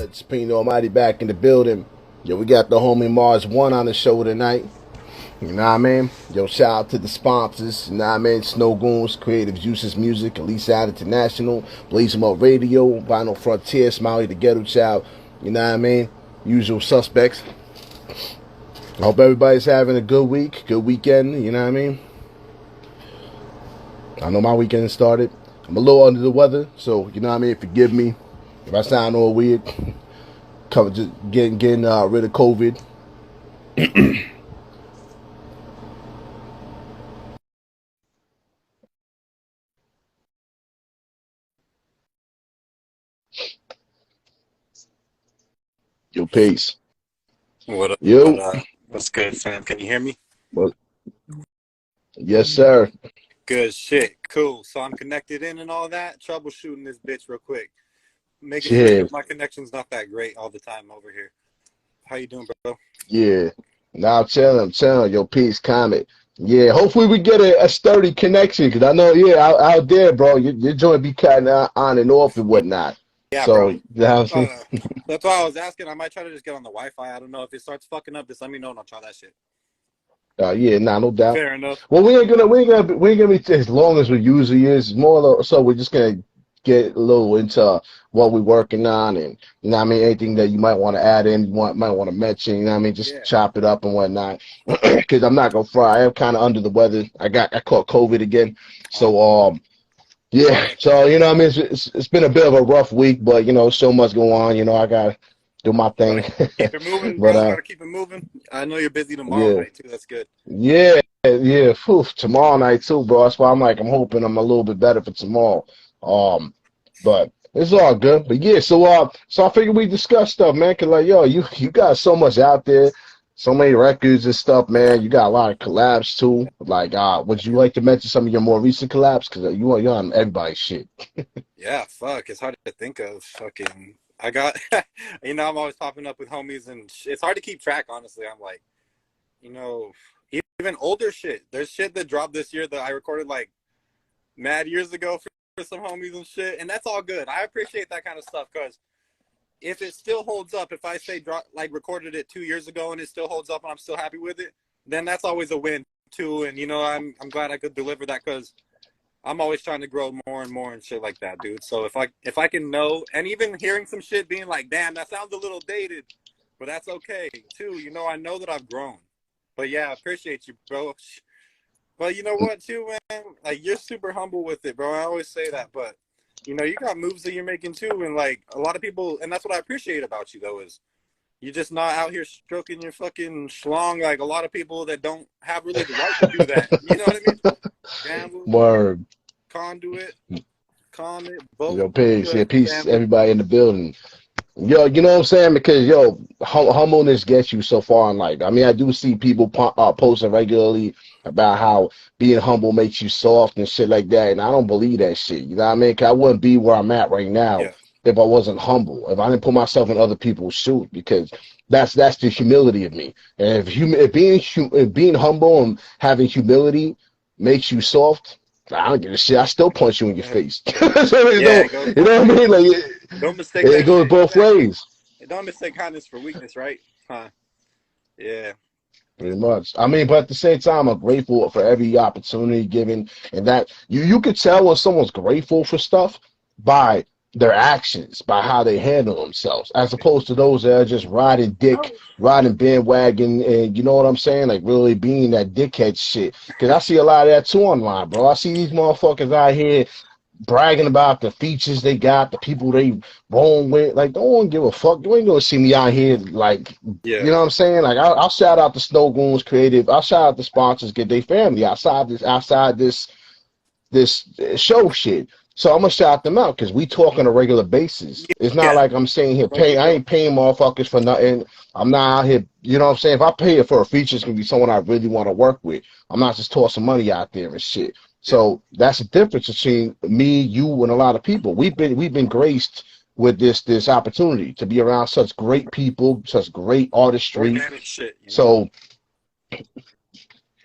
It's Pino Almighty back in the building. Yo, we got the homie Marz 1 on the show tonight. You know what I mean? Yo, shout out to the sponsors. You know what I mean? Snow Goons, Creative Uses Music, Elise Out International, Blaze 'em Up Radio, Vinyl Frontier, Smiley the Ghetto Child. You know what I mean? Usual suspects. I hope everybody's having a good week, good weekend. You know what I mean? I know my weekend started. I'm a little under the weather, so you know what I mean? Forgive me if I sound all weird. Just getting rid of COVID. Yo, peace. What up? Yo. What's good, fam? Can you hear me? Well, yes, sir. Good shit. Cool. So I'm connected in and all that. Troubleshooting this bitch real quick. Making sure that my connection's not that great all the time over here. How you doing, bro? Yeah. Now I'm telling yo, peace, comment. Yeah, hopefully we get a sturdy connection, because I know, out there, bro, your joint be cutting on and off and whatnot. Yeah, so, bro. You know That's why I was asking. I might try to just get on the Wi-Fi. I don't know. If it starts fucking up, just let me know and I'll try that shit. No doubt. Fair enough. Well, we ain't gonna be as long as we usually is. More so, we're just gonna get a little into what we're working on, and you know what I mean, anything that you might want to add in, might want to mention. You know what I mean, just chop it up and whatnot. Because I'm not gonna fry. I am kind of under the weather. I caught COVID again, so yeah. So you know what I mean, it's been a bit of a rough week, but you know, so much going on. You know, I gotta do my thing. Keep it moving, bro. Gotta keep it moving. I know you're busy tomorrow night too. That's good. Yeah. Whew, tomorrow night too, bro. That's why I'm hoping I'm a little bit better for tomorrow. But it's all good. But yeah, so I figured we discuss stuff, man. Cause like, yo, you got so much out there, so many records and stuff, man. You got a lot of collabs too. Like, would you like to mention some of your more recent collabs? Cause you're on everybody's shit. Yeah, fuck. It's hard to think of. Fucking, I got, you know, I'm always popping up with homies, and it's hard to keep track. Honestly, I'm like, you know, even older shit. There's shit that dropped this year that I recorded like mad years ago for some homies and shit, and that's all good. I appreciate that kind of stuff, because if it still holds up, if I say recorded it 2 years ago and it still holds up and I'm still happy with it, then that's always a win too. And you know, I'm glad I could deliver that, because I'm always trying to grow more and more and shit like that, dude. So if I can know, and even hearing some shit being like, damn, that sounds a little dated, but that's okay too. You know, I know that I've grown. But yeah, I appreciate you, bro. But you know what, too, man? Like, you're super humble with it, bro. I always say that. But, you know, you got moves that you're making, too. And, like, a lot of people, and that's what I appreciate about you, though, is you're just not out here stroking your fucking schlong like a lot of people that don't have really the right to do that. You know what I mean? Gamble. Word. Conduit. Comment. Both. Yo, peace. Yeah, peace, everybody in the building. Yo, you know what I'm saying? Because, yo, humbleness gets you so far in life. I mean, I do see people posting regularly about how being humble makes you soft and shit like that, and I don't believe that shit. You know what I mean? 'Cause I wouldn't be where I'm at right now if I wasn't humble, if I didn't put myself in other people's shoes, because that's the humility of me. And if being humble and having humility makes you soft, I don't give a shit. I still punch you in your face. So you know what I mean? Like, don't mistake it goes both ways. Don't mistake kindness for weakness, right? Huh? Yeah. Pretty much. I mean, but at the same time, I'm grateful for every opportunity given, and that you could tell when someone's grateful for stuff by their actions, by how they handle themselves, as opposed to those that are just riding bandwagon, and you know what I'm saying? Like, really being that dickhead shit. Because I see a lot of that too online, bro. I see these motherfuckers out here bragging about the features they got, the people they roll with. Like, don't give a fuck. You ain't gonna see me out here, like, you know what I'm saying? Like, I'll shout out the Snow Goons Creative. I'll shout out the sponsors, get their family outside this show shit. So I'm gonna shout them out, because we talk on a regular basis. It's not like I'm saying here, I ain't paying motherfuckers for nothing. I'm not out here, you know what I'm saying? If I pay it for a feature, it's gonna be someone I really want to work with. I'm not just tossing money out there and shit. So that's the difference between me, you, and a lot of people. We've been graced with this opportunity to be around such great people, such great artistry. Shit, you know? So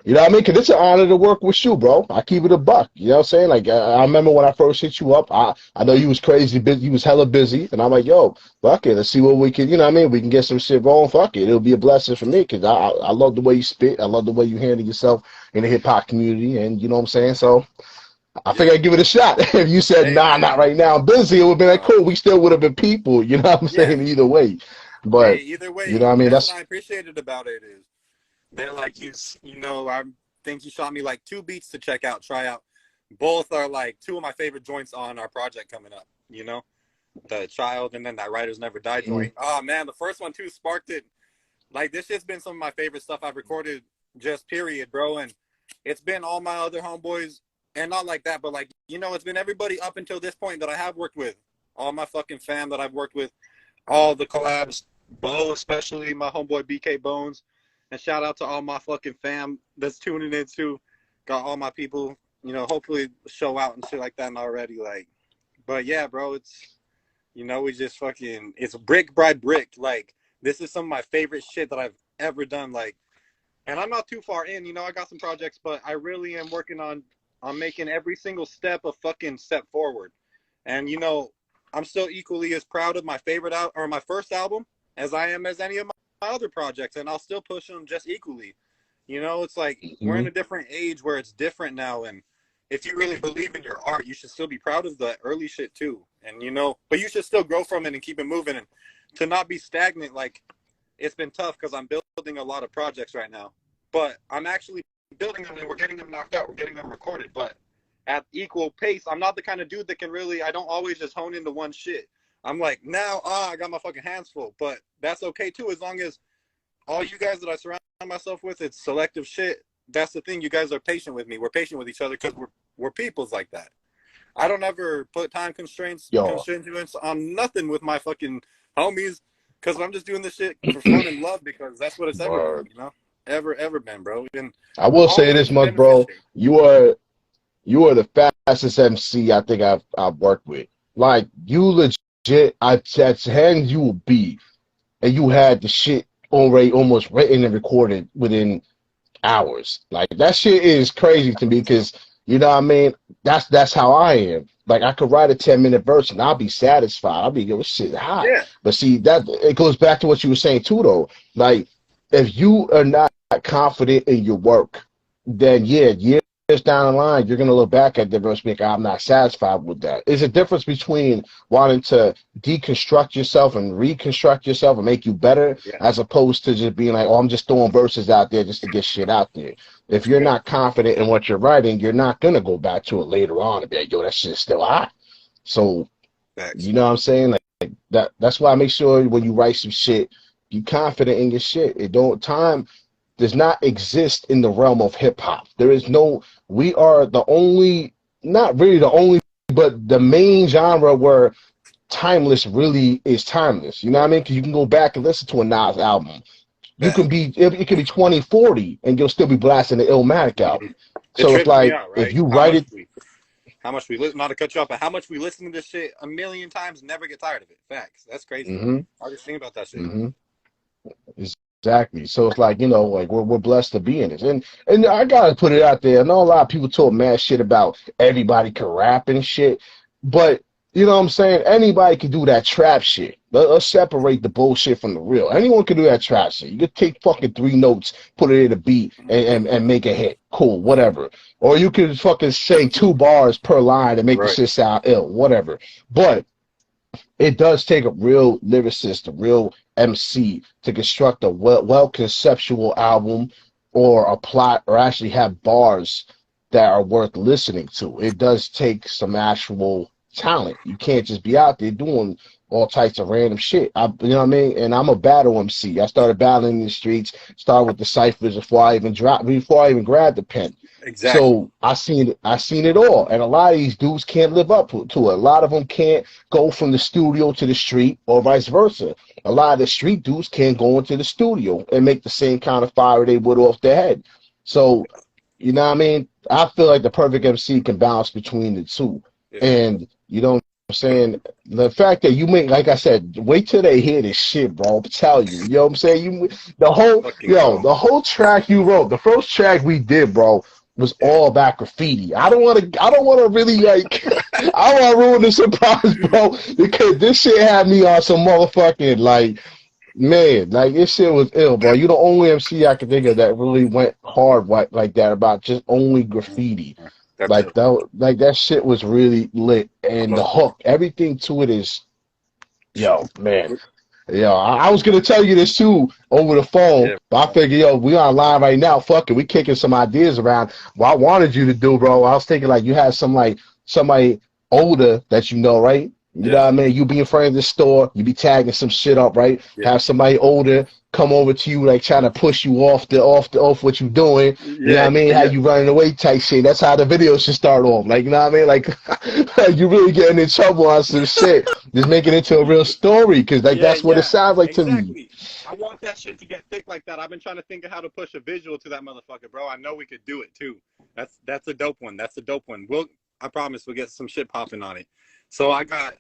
You know what I mean? Because it's an honor to work with you, bro. I keep it a buck. You know what I'm saying? Like, I remember when I first hit you up, I know you was crazy busy. You was hella busy. And I'm like, yo, fuck it. Let's see what we can, you know what I mean? We can get some shit rolling. Fuck it. It'll be a blessing for me because I love the way you spit. I love the way you handle yourself in the hip hop community. And you know what I'm saying? So I Yeah. figured I'd give it a shot. If you said, Hey nah, not man. right now, I'm busy, it would be like, No. cool. We still would have been people. You know what I'm Yeah. saying? Either way. Hey, But, either you know way, what I mean? that's what That's, I appreciated about it is they're like you know, I think you shot me like 2 beats to check out, try out. Both are like 2 of my favorite joints on our project coming up, you know? The Child and then that Writers Never Die mm, joint. Oh man, the first one too sparked it. Like this shit's been some of my favorite stuff I've recorded just period, bro. And it's been all my other homeboys and not like that, but like, you know, it's been everybody up until this point that I have worked with. All my fucking fam that I've worked with, all the collabs, Bo, especially my homeboy BK Bones. And shout out to all my fucking fam that's tuning in too. Got all my people, you know, hopefully show out and shit like that and already like. But yeah, bro, it's, you know, we just fucking, it's brick by brick. Like, this is some of my favorite shit that I've ever done. Like, and I'm not too far in, you know, I got some projects, but I really am working on making every single step a fucking step forward. And, you know, I'm still equally as proud of my favorite or my first album as I am as any of my other projects. And I'll still push them just equally. You know, it's like we're in mm, a different age where it's different now. And if you really believe in your art, you should still be proud of the early shit too. And, you know, but you should still grow from it and keep it moving and to not be stagnant. Like, it's been tough because I'm building a lot of projects right now, but I'm actually building them and we're getting them knocked out. We're getting them recorded, but at equal pace. I'm not the kind of dude that can really, I don't always just hone into one shit. I'm like, now, I got my fucking hands full, but that's okay too. As long as all you guys that I surround myself with, it's selective shit. That's the thing. You guys are patient with me. We're patient with each other because we're peoples like that. I don't ever put time yo. constraints on nothing with my fucking homies because I'm just doing this shit for fun and love because that's what it's ever been, Word. you know? Ever been, bro. And I will all say of this it's much, bro. beneficial. You are the fastest MC I think I've worked with. Like you legit, I had handed you a beat and you had the shit already almost written and recorded within hours. Like that shit is crazy to me because you know what I mean. That's how I am. Like I could write a 10-minute verse and I'll be satisfied. I'll be good. Shit hot. Yeah. But see that it goes back to what you were saying too, though. Like if you are not confident in your work, then yeah, years down the line, you're gonna look back at the verse and be like, I'm not satisfied with that. There's a difference between wanting to deconstruct yourself and reconstruct yourself and make you better, Yeah. as opposed to just being like, oh, I'm just throwing verses out there just to get shit out there. If you're Yeah. not confident in what you're writing, you're not gonna go back to it later on and be like, yo, that shit's still hot. So Facts. you know what I'm saying? Like that's why I make sure when you write some shit, be confident in your shit. It don't time does not exist in the realm of hip hop. There is no, we are the only, not really the only, but the main genre where timeless really is timeless. You know what I mean? Because you can go back and listen to a Nas album. You can Facts. be, it could be 2040 and you'll still be blasting the Illmatic album. It So it's trips me like, out, if right? you write it, How much we listen, not to cut you off, but how much we listen to this shit a million times, never get tired of it. Facts. That's crazy. mm-hmm, I just think about that shit. mm-hmm. Exactly. So it's like, you know, like we're blessed to be in this. And I gotta put it out there. I know a lot of people talk mad shit about everybody can rap and shit, but you know what I'm saying? Anybody can do that trap shit. Let's separate the bullshit from the real. Anyone can do that trap shit. You could take fucking 3 notes, put it in a beat, and make a hit. Cool, whatever. Or you could fucking say 2 bars per line and make the Right. shit sound ill, whatever. But it does take a real lyricist, a real MC to construct a well conceptual album or a plot or actually have bars that are worth listening to. It does take some actual talent. You can't just be out there doing all types of random shit. You know what I mean? And I'm a battle MC. I started battling in the streets, started with the ciphers before I even grabbed the pen. Exactly. So I seen it all, and a lot of these dudes can't live up to it. A lot of them can't go from the studio to the street, or vice versa. A lot of the street dudes can't go into the studio and make the same kind of fire they would off their head. So, you know what I mean? I feel like the perfect MC can balance between the two, Yeah. and you don't I'm saying the fact that you make, like I said, wait till they hear this shit, bro. I'm telling you, you know what I'm saying? Fucking go. The whole track you wrote, the first track we did, bro, was Yeah. all about graffiti. I don't want to really like, I don't want to ruin the surprise, bro, because this shit had me on some motherfucking like, man, like this shit was ill, bro. You the only MC I can think of that really went hard like that about just only graffiti. That's it. Like that shit was really lit, and the Love hook, everything to it is, yo, man. Yo, I was gonna tell you this too over the phone, yeah. but I figured, yo, we online right now. Fuck it, we kicking some ideas around. What I wanted you to do, bro, I was thinking like you had some like somebody older that you know, right? You know Yeah. what I mean? You be in front of the store, you be tagging some shit up, right? Yeah. Have somebody older come over to you, like trying to push you off what you doing. You know what Yeah. I mean? How Yeah. you running away type shit. That's how the video should start off. Like, you know what I mean? Like you really getting in trouble on some shit. Just make it into a real story, because like Yeah, that's what it yeah, sounds like to me. exactly. I want that shit to get thick like that. I've been trying to think of how to push a visual to that motherfucker, bro. I know we could do it too. That's a dope one. That's a dope one. I promise we'll get some shit popping on it. So I got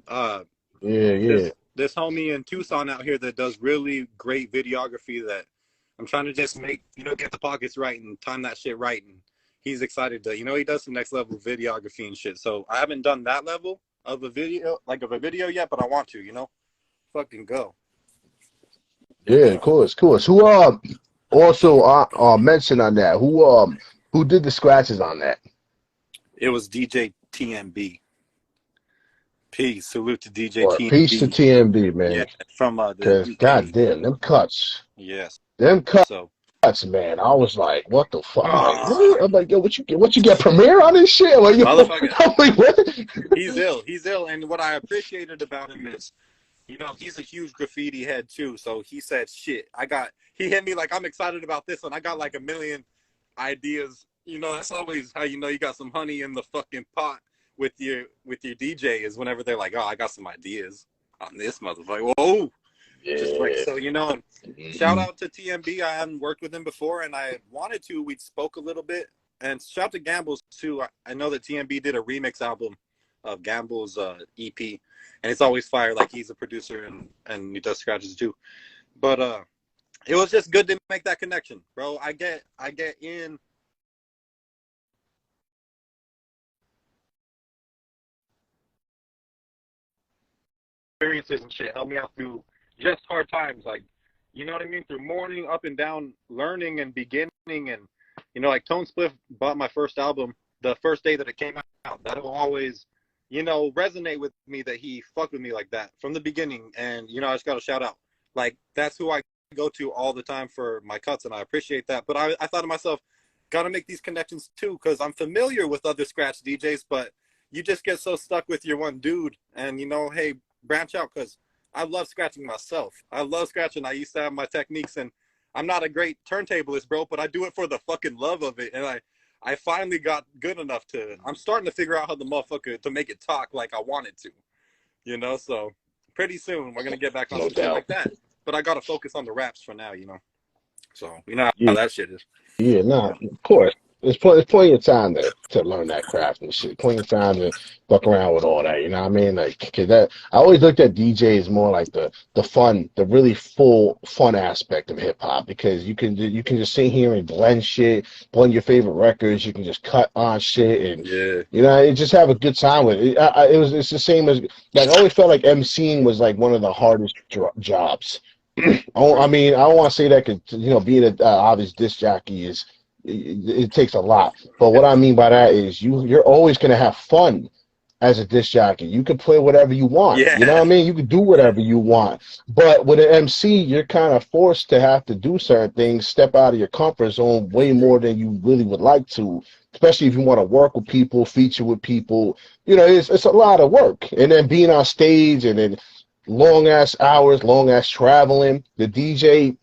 uh Yeah, yeah. this homie in Tucson out here that does really great videography that I'm trying to just make, get the pockets right and time that shit right. And he's excited to, he does some next level videography and shit. So I haven't done that level of a video yet, but I want to. Fucking go. Yeah, of course, of course. Who also mentioned on that? Who did the scratches on that? It was DJ TMB. Peace. Salute to DJ Or peace to TMB. TMB, Yeah, man. from the Cause UK. goddamn, them cuts. Yes. Them So cuts, man. I was like, what the fuck? I'm like, ah, what? I'm like, yo, what you get Premiere on this shit? Like, yo, motherfucker, I'm like, what? he's ill. He's ill. And what I appreciated about him is, he's a huge graffiti head too. So he said, shit, he hit me like, I'm excited about this one. I got like a million ideas. That's always how you got some honey in the fucking pot with your DJ, is whenever they're like, oh, I got some ideas on this motherfucker. Whoa. Just like, Yeah. so, shout out to TMB. I hadn't worked with him before, and I wanted to. We spoke a little bit. And shout out to Gambles too. I know that TMB did a remix album of Gamble's EP, and it's always fire. Like, he's a producer and he does scratches too. But it was just good to make that connection, bro. I get in experiences and shit. Help me out through just hard times, like, you know what I mean, through morning up and down, learning and beginning. And like Tone Spliff bought my first album the first day that it came out. That'll always resonate with me, that he fucked with me like that from the beginning. And I just got to shout out, like, that's who I go to all the time for my cuts, and I appreciate that. But I thought to myself, gotta make these connections too, because I'm familiar with other scratch DJs, but you just get so stuck with your one dude. And hey, branch out, because I love scratching myself. I love scratching. I used to have my techniques, and I'm not a great turntablist, bro, but I do it for the fucking love of it. And I finally got good enough I'm starting to figure out how the motherfucker to make it talk like I want it to, so pretty soon we're going to get back on No some shit doubt. like that. But I got to focus on the raps for now, so how Yeah, that shit is. yeah, nah, of course. There's plenty of time to learn that craft and shit. Plenty of time to fuck around with all that. You know what I mean? Like, 'cause that I always looked at DJ as more like the fun, the really full fun aspect of hip hop, because you can just sit here and blend shit, blend your favorite records. You can just cut on shit, and Yeah. just have a good time with it. It's the same as, like, I always felt like MCing was like one of the hardest jobs. I mean, I don't want to say that because being a obvious disc jockey it takes a lot. But what I mean by that is you're always gonna have fun as a disc jockey. You can play whatever you want. You know what Yeah. I mean? You can do whatever you want. But with an MC, you're kind of forced to have to do certain things, step out of your comfort zone way more than you really would like to. Especially if you want to work with people, feature with people. It's a lot of work. And then being on stage, and then long ass hours, long ass traveling. The DJ,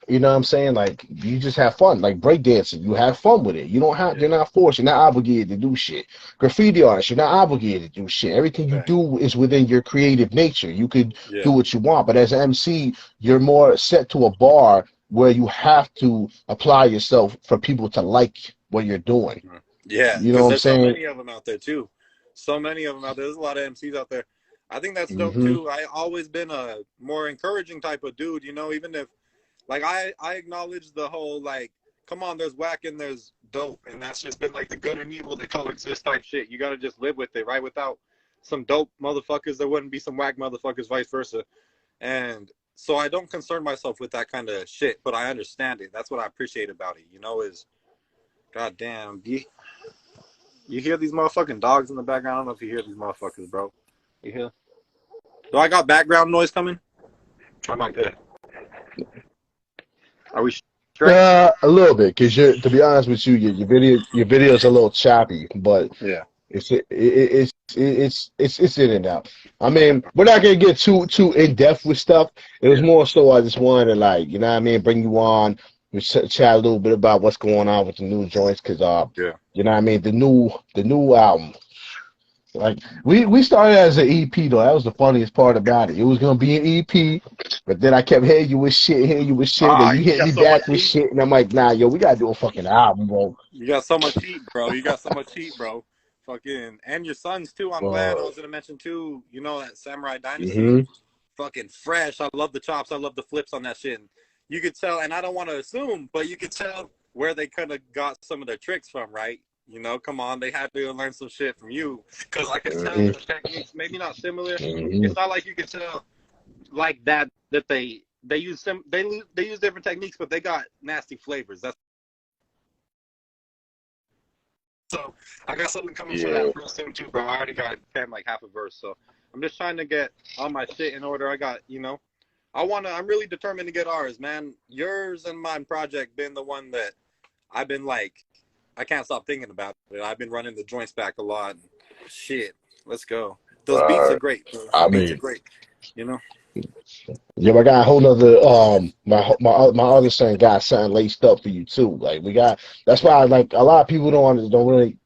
you know what I'm saying? Like, you just have fun. Like breakdancing, you have fun with it. You're not forced, you're not obligated to do shit. Graffiti artists, you're not obligated to do shit. Everything you do is within your creative nature. You could do what you want, but as an MC, you're more set to a bar where you have to apply yourself for people to like what you're doing. Yeah, You know because what I'm there's so saying? many of them out there too. so many of them out there. There's a lot of MCs out there. I think that's dope Mm-hmm. too. I always been a more encouraging type of dude, you know, even if like I acknowledge the whole like, come on, there's whack and there's dope, and that's just been like the good and evil that coexist type shit. You gotta just live with it, right? Without some dope motherfuckers, there wouldn't be some whack motherfuckers, vice versa. And so I don't concern myself with that kind of shit, but I understand it. That's what I appreciate about it, you know, is goddamn, you hear these motherfucking dogs in the background? I don't know if you hear these motherfuckers, bro. You hear? Do I got background noise coming? I'm like that. Are we straight? A little bit, cause to be honest with you, your video is a little choppy, but Yeah. it's in and out. I mean, we're not gonna get too in depth with stuff. It was more so I just wanted to, like, you know what I mean, bring you on, we chat a little bit about what's going on with the new joints, cause Yeah. you know what I mean, the new album. Like we started as an EP though. That was the funniest part about it. It was gonna be an EP, but then I kept hitting you with shit, and you You hit got me so much back with heat. shit, and I'm like, nah, yo, we gotta do a fucking album, bro. You got so much heat, bro. You got so much heat, bro. Fucking, and your sons too. I'm glad. I was gonna mention too. You know that Samurai Dynasty, Mm-hmm. fucking fresh. I love the chops. I love the flips on that shit. And you could tell, and I don't want to assume, but you could tell where they kind of got some of their tricks from, right? You know, come on, they had to learn some shit from you, because I could tell the techniques maybe not similar. Mm-hmm. It's not like you could tell like that they use they use different techniques, but they got nasty flavors. That's so I got something coming for Yeah. that real soon too, bro. I already got like half a verse, so I'm just trying to get all my shit in order. I got, you know, I'm really determined to get ours, man. Yours and my project been the one that I've been like, I can't stop thinking about it. I've been running the joints back a lot. Shit, let's go. Those beats are great, bro. I The beats are mean, great, you know. yeah, I got a whole nother my other son got something laced up for you too. Like we got that's why like a lot of people don't really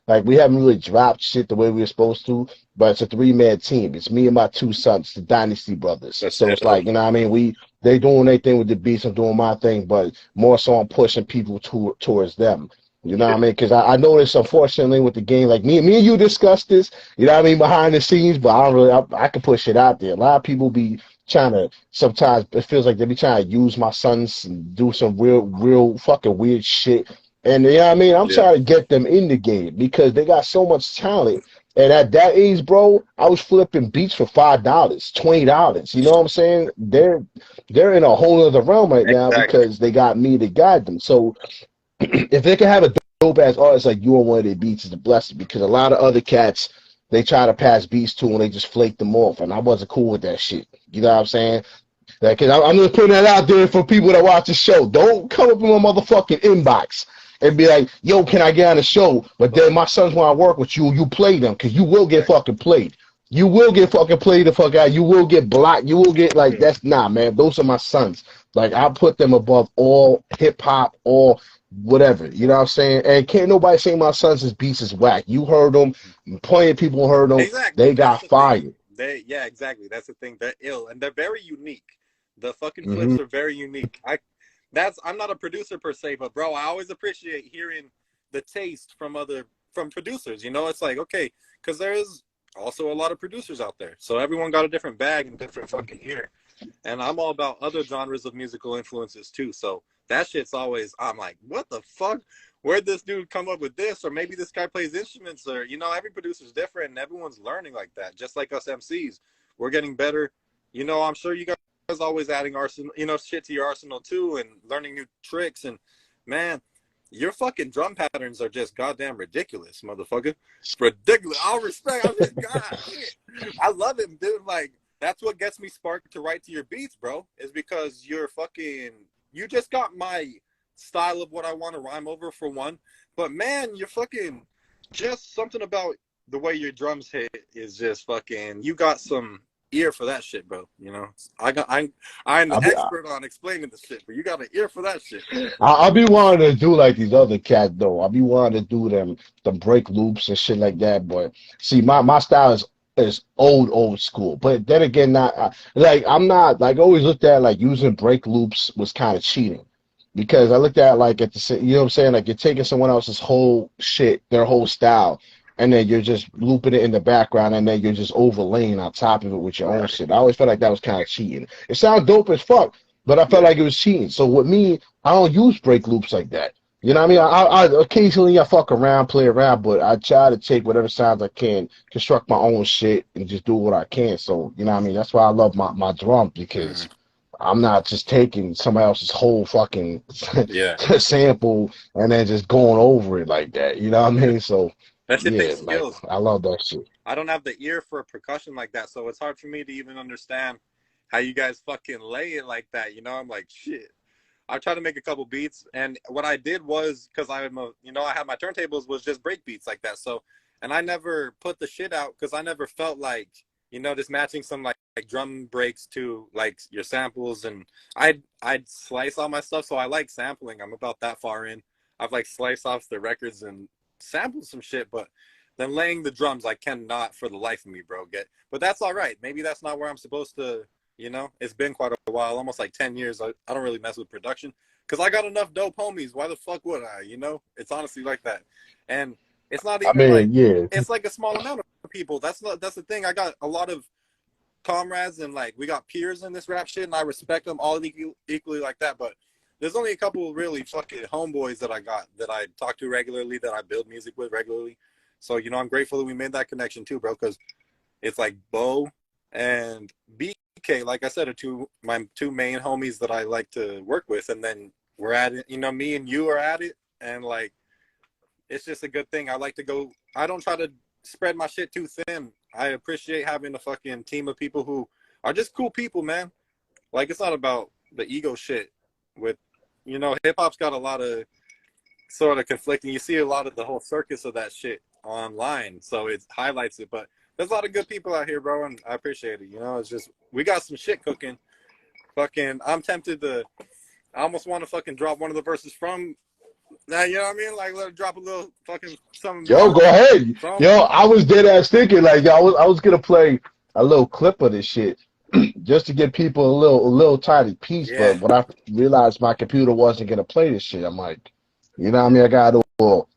like we haven't really dropped shit the way we were supposed to, but it's a 3-man team. It's me and my two sons, the Dynasty brothers. That's So it. it's like, you know what I mean, they doing their thing with the beats, I'm doing my thing, but more so I'm pushing people towards them. You know what I mean? Because I noticed, unfortunately, with the game, like me and you discussed this, you know what I mean, behind the scenes, but I don't really, I can push it out there. A lot of people be trying to, sometimes it feels like they be trying to use my sons and do some real fucking weird shit. And you know what I mean? I'm Yeah. trying to get them in the game because they got so much talent. And at that age, bro, I was flipping beats for $5, $20. You know what I'm saying? They're in a whole other realm right now Exactly. because they got me to guide them. So if they can have a dope ass artist like you on one of their beats, is a blessing because a lot of other cats they try to pass beats to and they just flake them off, and I wasn't cool with that shit. You know what I'm saying? Like, cause I'm just putting that out there for people that watch the show. Don't come up in my motherfucking inbox and be like, "Yo, can I get on the show?" But then my sons want to work with you. You play them because you will get fucking played. You will get fucking played the fuck out. You will get blocked. You will get like that's nah, man. Those are my sons. Like I put them above all hip hop, all whatever. You know what I'm saying? And can't nobody say my sons' beats is whack. You heard them. Plenty of people heard them. Exactly. They got That's the fired. thing. Yeah, exactly. That's the thing. They're ill and they're very unique. The fucking Mm-hmm. flips are very unique. I'm not a producer per se, but bro, I always appreciate hearing the taste from producers. You know, it's like, okay, because there is also a lot of producers out there. So everyone got a different bag and different fucking ear. And I'm all about other genres of musical influences too. So that shit's always, I'm like, what the fuck? Where'd this dude come up with this? Or maybe this guy plays instruments, or, you know, every producer's different and everyone's learning like that. Just like us MCs, we're getting better. You know, I'm sure you guys always adding arsenal, you know, shit to your arsenal too, and learning new tricks. And man, your fucking drum patterns are just goddamn ridiculous, motherfucker. It's ridiculous. All respect. I'm just, God, I love it, dude. Like, that's what gets me sparked to write to your beats, bro, is because you just got my style of what I want to rhyme over, for one. But man, you're fucking, just something about the way your drums hit is just fucking, you got some ear for that shit, bro. You know, I'm the I'll be, expert on explaining the shit, but you got an ear for that shit. I'll be wanting to do like these other cats though. I'll be wanting to do them break loops and shit like that. But see, my style is old school. But then again, not like I'm not like I always looked at like using break loops was kind of cheating because I looked at like at the you know what I'm saying, like you're taking someone else's whole shit, their whole style, and then you're just looping it in the background, and then you're just overlaying on top of it with your own shit. I always felt like that was kind of cheating. It sounds dope as fuck, but I felt like it was cheating. So with me, I don't use break loops like that. You know what I mean? I occasionally I fuck around, play around, but I try to take whatever sounds I can, construct my own shit, and just do what I can. So you know what I mean? That's why I love my drum, because I'm not just taking somebody else's whole fucking Yeah. sample and then just going over it like that. You know what I mean? So That shit yeah, takes like skills. I love that shit. I don't have the ear for percussion like that, so it's hard for me to even understand how you guys fucking lay it like that. You know, I'm like, shit. I tried to make a couple beats, and what I did was, because I'm a, you know, I had my turntables was just break beats like that. So, and I never put the shit out because I never felt like, you know, just matching some like drum breaks to like your samples, and I'd slice all my stuff. So I like sampling. I'm about that far in. I've like sliced off the records and sampled some shit, but then laying the drums, I cannot for the life of me, bro. But that's all right. Maybe that's not where I'm supposed to. You know, it's been quite a while, almost like 10 years. I don't really mess with production because I got enough dope homies. Why the fuck would I? You know, it's honestly like that. And it's not I even like, mean, yeah, it's like a small amount of people. That's the thing. I got a lot of comrades and like we got peers in this rap shit, and I respect them all equally like that. But there's only a couple really fucking homeboys that I got that I talk to regularly, that I build music with regularly. So, you know, I'm grateful that we made that connection too, bro, because it's like Bo and BK, like I said, are my two main homies that I like to work with, and then we're at it. You know, me and you are at it, and like it's just a good thing. I like to go. I don't try to spread my shit too thin. I appreciate having a fucking team of people who are just cool people, man. Like it's not about the ego shit. With, you know, hip hop's got a lot of sort of conflicting. You see a lot of the whole circus of that shit online, so it highlights it, but there's a lot of good people out here, bro, and I appreciate it. You know, it's just we got some shit cooking. Fucking, I'm tempted to. I almost want to fucking drop one of the verses from. Now, you know what I mean? Like, let it drop a little fucking some yo, Marz go ahead. from. Yo, I was dead ass thinking like, yo, I was gonna play a little clip of this shit just to give people a little tiny piece. Yeah, But when I realized my computer wasn't gonna play this shit, I'm like, you know what I mean? I got a little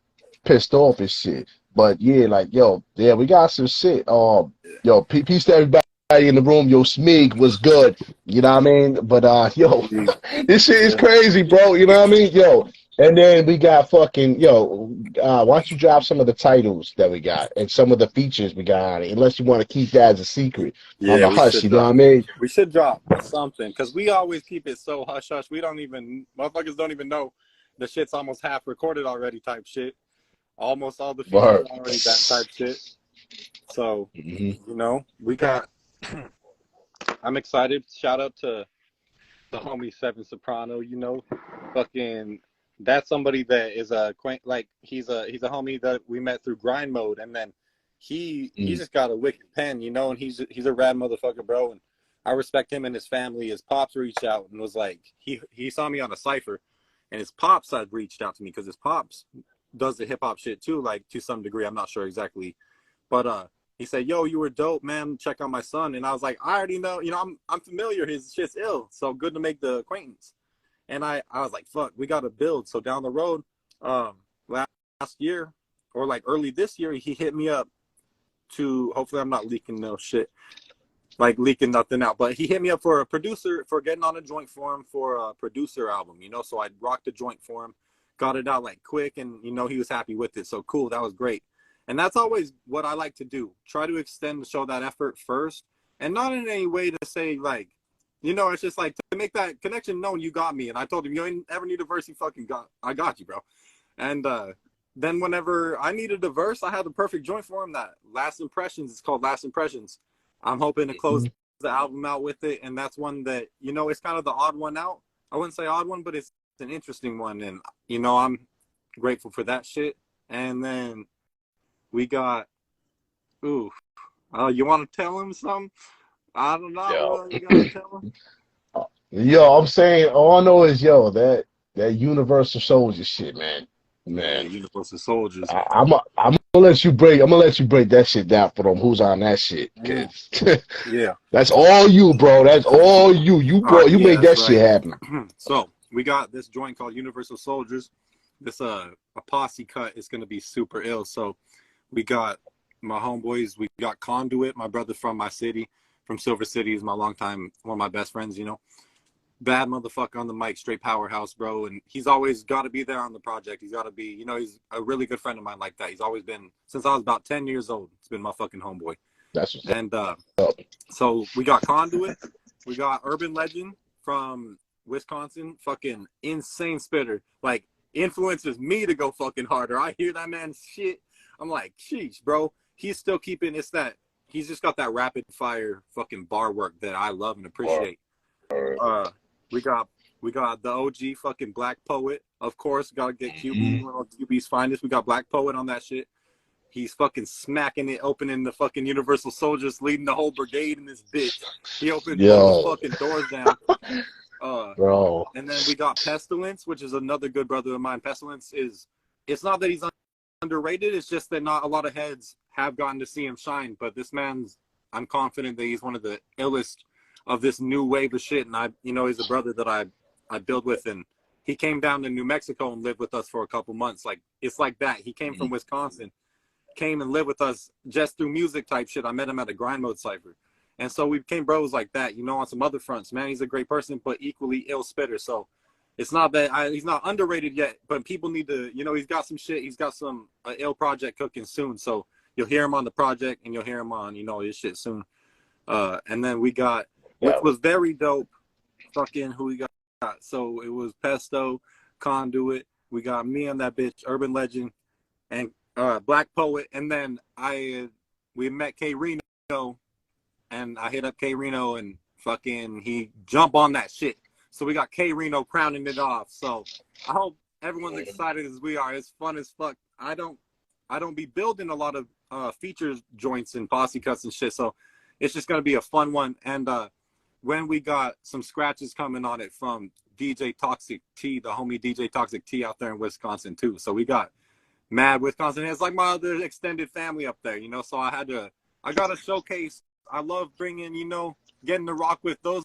pissed off and shit. But yeah, like yo, yeah, we got some shit. Yo, peace to everybody in the room. Yo, Smig was good. You know what I mean? But yo, this shit is yeah, crazy, bro. You know what I mean? Yo, and then we got fucking yo. Why don't you drop some of the titles that we got and some of the features we got on it? Unless you want to keep that as a secret on yeah. the We hush. should You know what drop. I mean? We should drop something because we always keep it so hush hush. We don't even motherfuckers don't even know the shit's almost half recorded already type shit. Almost all the features Word. are already that type shit. So, Hmm. you know, we got. I'm excited. Shout out to the homie Seven Soprano. You know, fucking. That's somebody that is a quaint. Like he's a homie that we met through Grind Mode, and then he just got a wicked pen. You know, and he's a rad motherfucker, bro. And I respect him and his family. His pops reached out and was like, he saw me on a cipher, and his pops had reached out to me because his pops does the hip hop shit too, like to some degree. I'm not sure exactly, but he said, "Yo, you were dope, man. Check out my son." And I was like, "I already know. You know, I'm familiar. His shit's ill. So good to make the acquaintance." And I was like, "Fuck, we got to build." So down the road, last year or like early this year, he hit me up to. Hopefully, I'm not leaking no shit, like leaking nothing out. But he hit me up for a producer for getting on a joint for him for a producer album. You know, so I rocked the joint for him, got it out like quick, and you know he was happy with it. So cool, that was great. And that's always what I like to do. Try to extend, show that effort first. And not in any way to say, like, you know, it's just like to make that connection known, you got me. And I told him, you ain't ever need a verse, I got you, bro. And then whenever I needed a verse, I had the perfect joint for him. That Last Impressions, it's called Last Impressions. I'm hoping to close the album out with it. And that's one that, you know, it's kind of the odd one out. I wouldn't say odd one, but it's an interesting one. And, you know, I'm grateful for that shit. And then we got, you want to tell him something? I don't know. Yo, What you gotta tell him? yo, I'm saying all I know is yo that Universal Soldier shit, man. Yeah, Man, Universal Soldiers. I'm gonna let you break. I'm gonna let you break that shit down for them. Who's on that shit? Mm, Cause yeah. that's all you, bro. That's all you. You Yeah, made that's that shit right. happen. So we got this joint called Universal Soldiers. This a posse cut is gonna be super ill. So We got my homeboys. We got Conduit, my brother from my city, from Silver City, is my longtime, one of my best friends, you know. Bad motherfucker on the mic, straight powerhouse, bro. And he's always got to be there on the project. He's got to be, you know, he's a really good friend of mine like that. He's always been, since I was about 10 years old, it's been my fucking homeboy. That's what's And up. so we got Conduit. We got Urban Legend from Wisconsin, fucking insane spitter. Like, influences me to go fucking harder. I hear that man's shit. I'm like, sheesh, bro. He's still keeping, it's that, he's just got that rapid fire fucking bar work that I love and appreciate. We got the OG fucking Black Poet, of course. Gotta get QB, one of QB's finest. We got Black Poet on that shit. He's fucking smacking it, opening the fucking Universal Soldiers, leading the whole brigade in this bitch. He opened all the fucking doors down. Bro. And then we got Pestilence, which is another good brother of mine. Pestilence is, it's not that he's underrated, it's just that not a lot of heads have gotten to see him shine. But this man's, I'm confident that he's one of the illest of this new wave of shit. And I, you know, he's a brother that I build with, and he came down to New Mexico and lived with us for a couple months. Like, it's like that. He came from Wisconsin, came and lived with us just through music type shit. I met him at a grind mode cipher. And so we became bros like that, you know, on some other fronts. Man, he's a great person, but equally ill spitter. So it's not that he's not underrated yet, but people need to, you know, he's got some shit. He's got some ill project cooking soon. So you'll hear him on the project and you'll hear him on, you know, his shit soon. And then we got, which was very dope, fucking who we got. So it was Pesto, Conduit. We got me on that bitch, Urban Legend, and Black Poet. And then we met K Reno, and I hit up K Reno, and fucking he jumped on that shit. So we got K Reno crowning it off. So I hope everyone's excited as we are. It's fun as fuck. I don't be building a lot of features joints and posse cuts and shit. So it's just gonna be a fun one. And when we got some scratches coming on it from DJ Toxic T, the homie DJ Toxic T out there in Wisconsin too. So we got mad Wisconsin. It's like my other extended family up there, you know. So I got to showcase. I love bringing, you know, getting to rock with those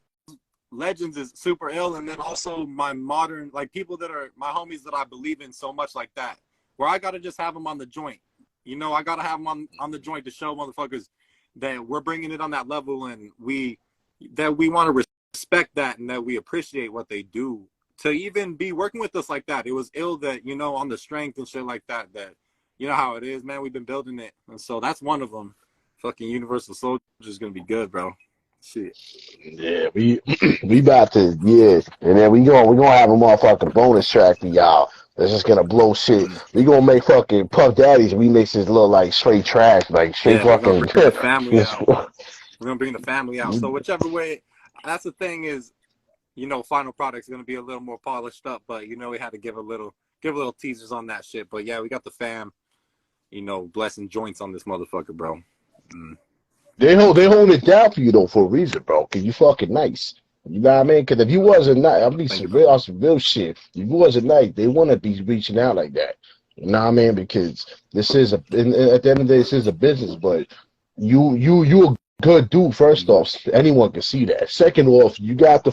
legends is super ill. And then also my modern, like people that are my homies that I believe in so much like that, where I got to just have them on the joint. You know, I got to have them on the joint to show motherfuckers that we're bringing it on that level, and we want to respect that, and that we appreciate what they do to even be working with us like that. It was ill that, you know, on the strength and shit like that, that, you know how it is, man. We've been building it. And so that's one of them. Fucking Universal Soldier is going to be good, bro. Shit. Yeah, we about to, yeah. And then we gonna have a motherfucking bonus track for y'all. That's just gonna blow shit. We gonna make fucking Puff Daddy's remixes look like straight trash, like straight Yeah, we're going fucking. to bring the family out. We're going to bring the family out. So whichever way, that's the thing is, you know, final product's going to be a little more polished up, but, you know, we had to give a little teasers on that shit. But, yeah, we got the fam, you know, blessing joints on this motherfucker, bro. They hold it down for you though for a reason, bro. Cause you fucking nice. You know what I mean? Cause if you wasn't nice, I'll be some real shit. If you wasn't nice, they wouldn't be reaching out like that. You know what I mean? Because this is at the end of the day, this is a business. But you a good dude. First off, anyone can see that. Second off, you got the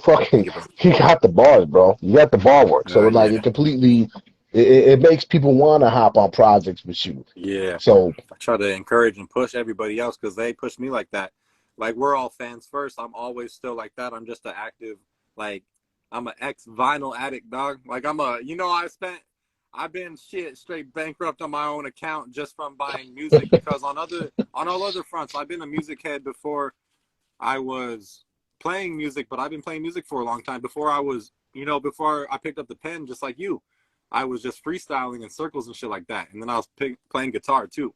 bars, bro. You got the bar work. So like it completely. It makes people want to hop on projects with you. Yeah. So I try to encourage and push everybody else because they push me like that. Like, we're all fans first. I'm always still like that. I'm just an active, like, I'm an ex-vinyl addict, dog. Like, you know, I've been straight bankrupt on my own account just from buying music because on all other fronts, I've been a music head before I was playing music, but I've been playing music for a long time. Before I picked up the pen, just like you. I was just freestyling in circles and shit like that. And then I was playing guitar too.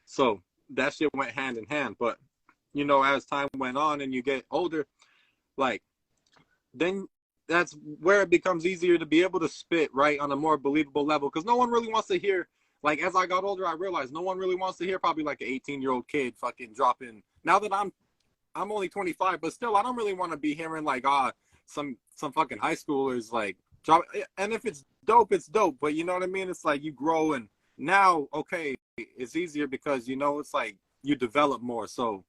So that shit went hand in hand. But, you know, as time went on and you get older, like, then that's where it becomes easier to be able to spit, right, on a more believable level. Because no one really wants to hear, like, as I got older, I realized no one really wants to hear probably like an 18-year-old kid fucking dropping. Now that I'm only 25, but still, I don't really want to be hearing like, some fucking high schoolers like, and if it's dope, it's dope. But you know what I mean? It's like you grow, and now, okay, it's easier because, you know, it's like you develop more. So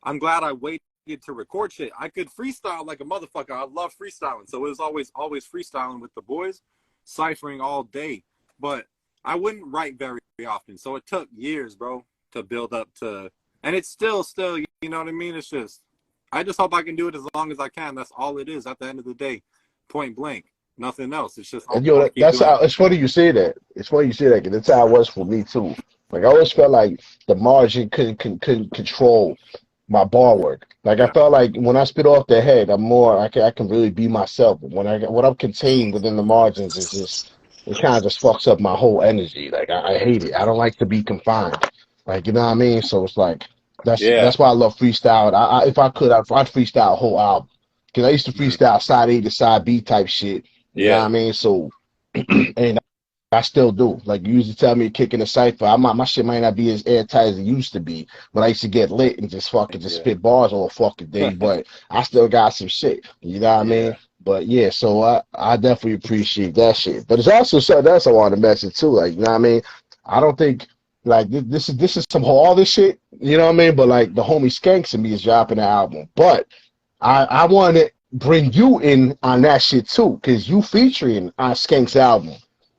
I'm glad I waited to record shit. I could freestyle like a motherfucker. I love freestyling. So it was always freestyling with the boys, ciphering all day. But I wouldn't write very often. So it took years, bro. to build up to, and it's still, you know what I mean? It's just, I just hope I can do it as long as I can. That's all it is at the end of the day, point blank, nothing else. It's just, I And want to keep that's doing how it. it's funny you say that. It's funny you say that because that's how it was for me too. Like I always felt like the margin couldn't control my bar work. Like I Yeah. felt like when I spit off the head, I'm more I can really be myself. But when I'm contained within the margins, it's just it kind of just fucks up my whole energy. Like I hate it. I don't like to be confined. Like you know what I mean. So it's like Yeah. that's why I love freestyle. If I could, I'd freestyle a whole album because I used to Mhm. freestyle side A to side B type shit. You know what Yeah. I mean? So and I still do. Like you used to tell me to kick in a cipher. My shit might not be as airtight as it used to be, but I used to get lit and just fucking just Yeah. spit bars all fucking day. But I still got some shit. You know what I Yeah. mean? But yeah, so I definitely appreciate that shit. But it's also something else I want to mention too. Like, you know what I mean? I don't think like this is some all this shit, you know what I mean? But like the homie Skanks and me is dropping the album. But I want to bring you in on that shit too, because you featuring on Skank's album.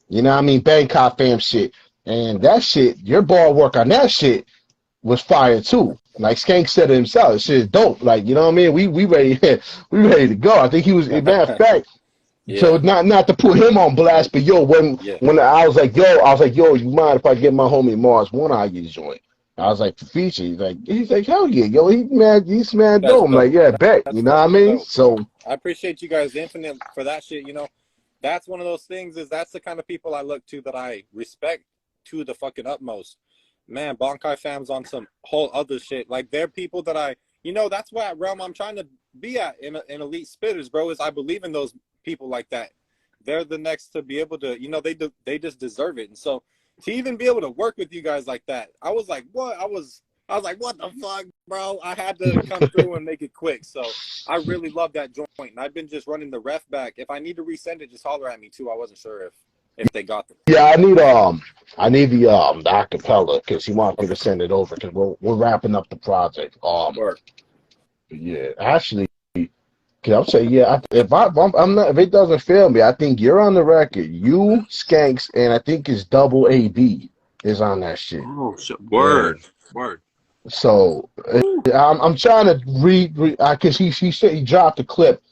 You know what I mean? Bangkok fam shit. And that shit, your ball work on that shit was fire too. Like Skank said it himself, shit is dope. Like, you know what I mean? We ready we ready to go. I think he was matter of fact, so Yeah. not to put him on blast, but yo, Yeah. when I was like, yo, you mind if I get my homie Mars one eye you joint? I was like, for feature. He's like, hell yeah, yo, he's mad That's dope. I'm like, dope. yeah, bet. That's You know what I fucking mean? dope. So I appreciate you guys infinite for that shit. You know, that's one of those things. Is that's the kind of people I look to that I respect to the fucking utmost. Man, Bonkai fam's on some whole other shit. Like they're people that you know, that's what realm I'm trying to be at in elite spitters, bro. Is I believe in those people like that. They're the next to be able to, you know, they just deserve it. And so to even be able to work with you guys like that, I was like, what? I was like, what the fuck, bro? I had to come through and make it quick. So I really love that joint. And I've been just running the ref back. If I need to resend it, just holler at me too. I wasn't sure if they got them. yeah, I need the acapella because he wants me Okay. to send it over because we're wrapping up the project. Word. Yeah, actually, cause I'm saying yeah. I'm not if it doesn't fail me, I think you're on the record. You Skanks and I think it's Double AB is on that shit. Oh shit. And Word. Word. so I'm trying to read because he said he dropped a clip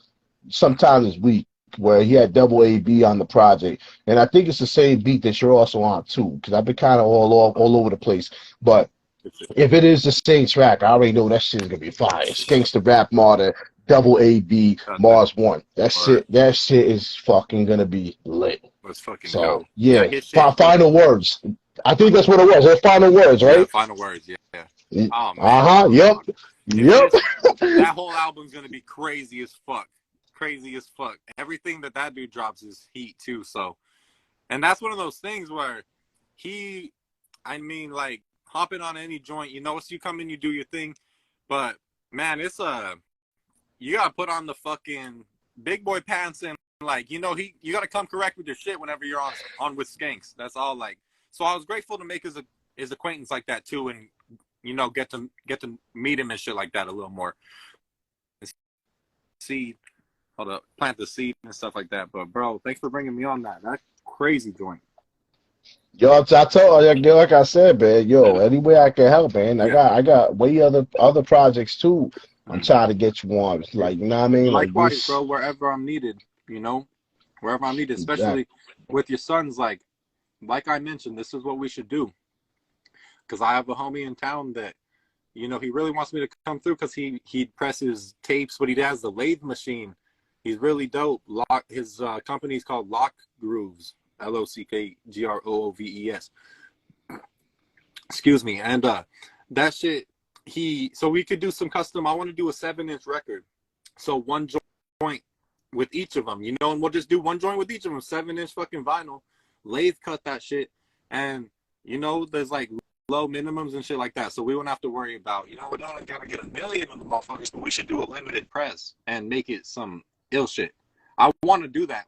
sometime this week where he had Double AB on the project, and I think it's the same beat that you're also on too. Because I've been kind of all over the place, but if it is the same track, I already know that shit is gonna be fire. Skanks the Rap Martyr, Double AB, Got that. Mars One. Word. That shit is fucking gonna be lit. That's fucking So dope. Yeah, yeah, his shit. final words. I think that's what it was. Those final words, Yeah, right? final words. Yeah. Oh man. Uh-huh. Yep. Yep. That whole album's gonna be crazy as fuck. Crazy as fuck. Everything that dude drops is heat too. So, and that's one of those things where I mean, like hopping on any joint, you know, so you come in, you do your thing, but man, you gotta put on the fucking big boy pants and like, you know, you gotta come correct with your shit whenever you're on with Skanks. That's all. Like, so I was grateful to make his acquaintance like that too, and you know, get to meet him and shit like that a little more. Seed, hold up, plant the seed and stuff like that. But bro, thanks for bringing me on that. That's crazy joint. Yo, I told like I said, man. Yo, any way I can help, man. Yeah. I got way other projects too. I'm Mm. trying to get you on. Like, you know what I mean? Like Likewise, this. bro. Wherever I'm needed, you know, wherever I'm needed, Exactly. especially with your sons. Like I mentioned, this is what we should do. Because I have a homie in town that, you know, he really wants me to come through because he presses tapes, but he has the lathe machine. He's really dope. His company's called Lock Grooves, LOCKGROOVES. Excuse me. And that shit, so we could do some custom. I want to do a 7-inch record. So one joint with each of them, you know, and we'll just do one joint with each of them, 7-inch fucking vinyl, lathe cut that shit. And, you know, there's like low minimums and shit like that. So we won't have to worry about, you know, we don't gotta get a million of the motherfuckers, but we should do a limited press and make it some ill shit. I want to do that.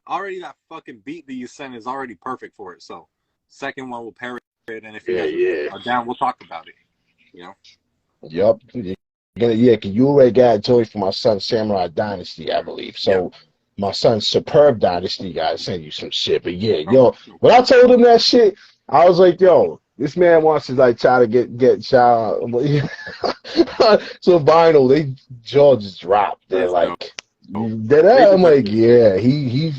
Already that fucking beat that you sent is already perfect for it. So second one will pair it, and if you guys are down, we'll talk about it. You know. Yep. Yeah, cause you already got a joy for my son Samurai Dynasty, I believe. So my son's Superb Dynasty gotta send you some shit. But yeah, yo, when I told him that shit, I was like, yo, This man wants to like try to get child so vinyl. They jaw just dropped. They're That's dope. like, I'm like, yeah, he.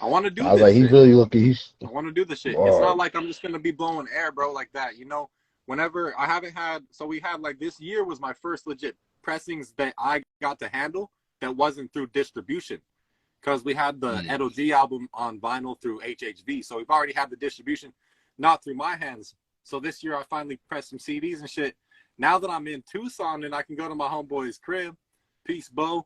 I want to do I was this like, he shit. really looking. He's I want to do the shit. It's not hard. like I'm just gonna be blowing air, bro, like that. You know, whenever I haven't had, so we had like this year was my first legit pressings that I got to handle that wasn't through distribution, because we had the Edo G album on vinyl through HHV, so we've already had the distribution, not through my hands. So this year I finally pressed some CDs and shit. Now that I'm in Tucson and I can go to my homeboy's crib, peace, Bo.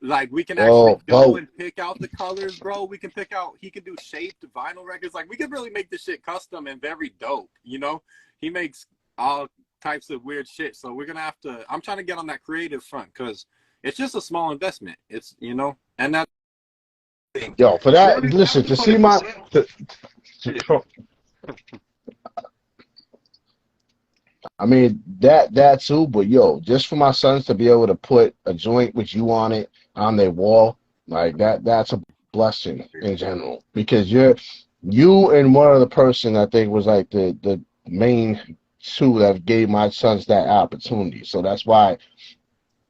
Like we can actually go and pick out the colors, bro. We can pick out. He can do shaped vinyl records. Like we can really make this shit custom and very dope. You know, he makes all types of weird shit. So we're gonna have to. I'm trying to get on that creative front because it's just a small investment. It's and that. Yo, for that, listen to see my. I mean that too, but yo, just for my sons to be able to put a joint with you on it on their wall, like that's a blessing in general. Because you and one other person I think was like the main two that gave my sons that opportunity. So that's why,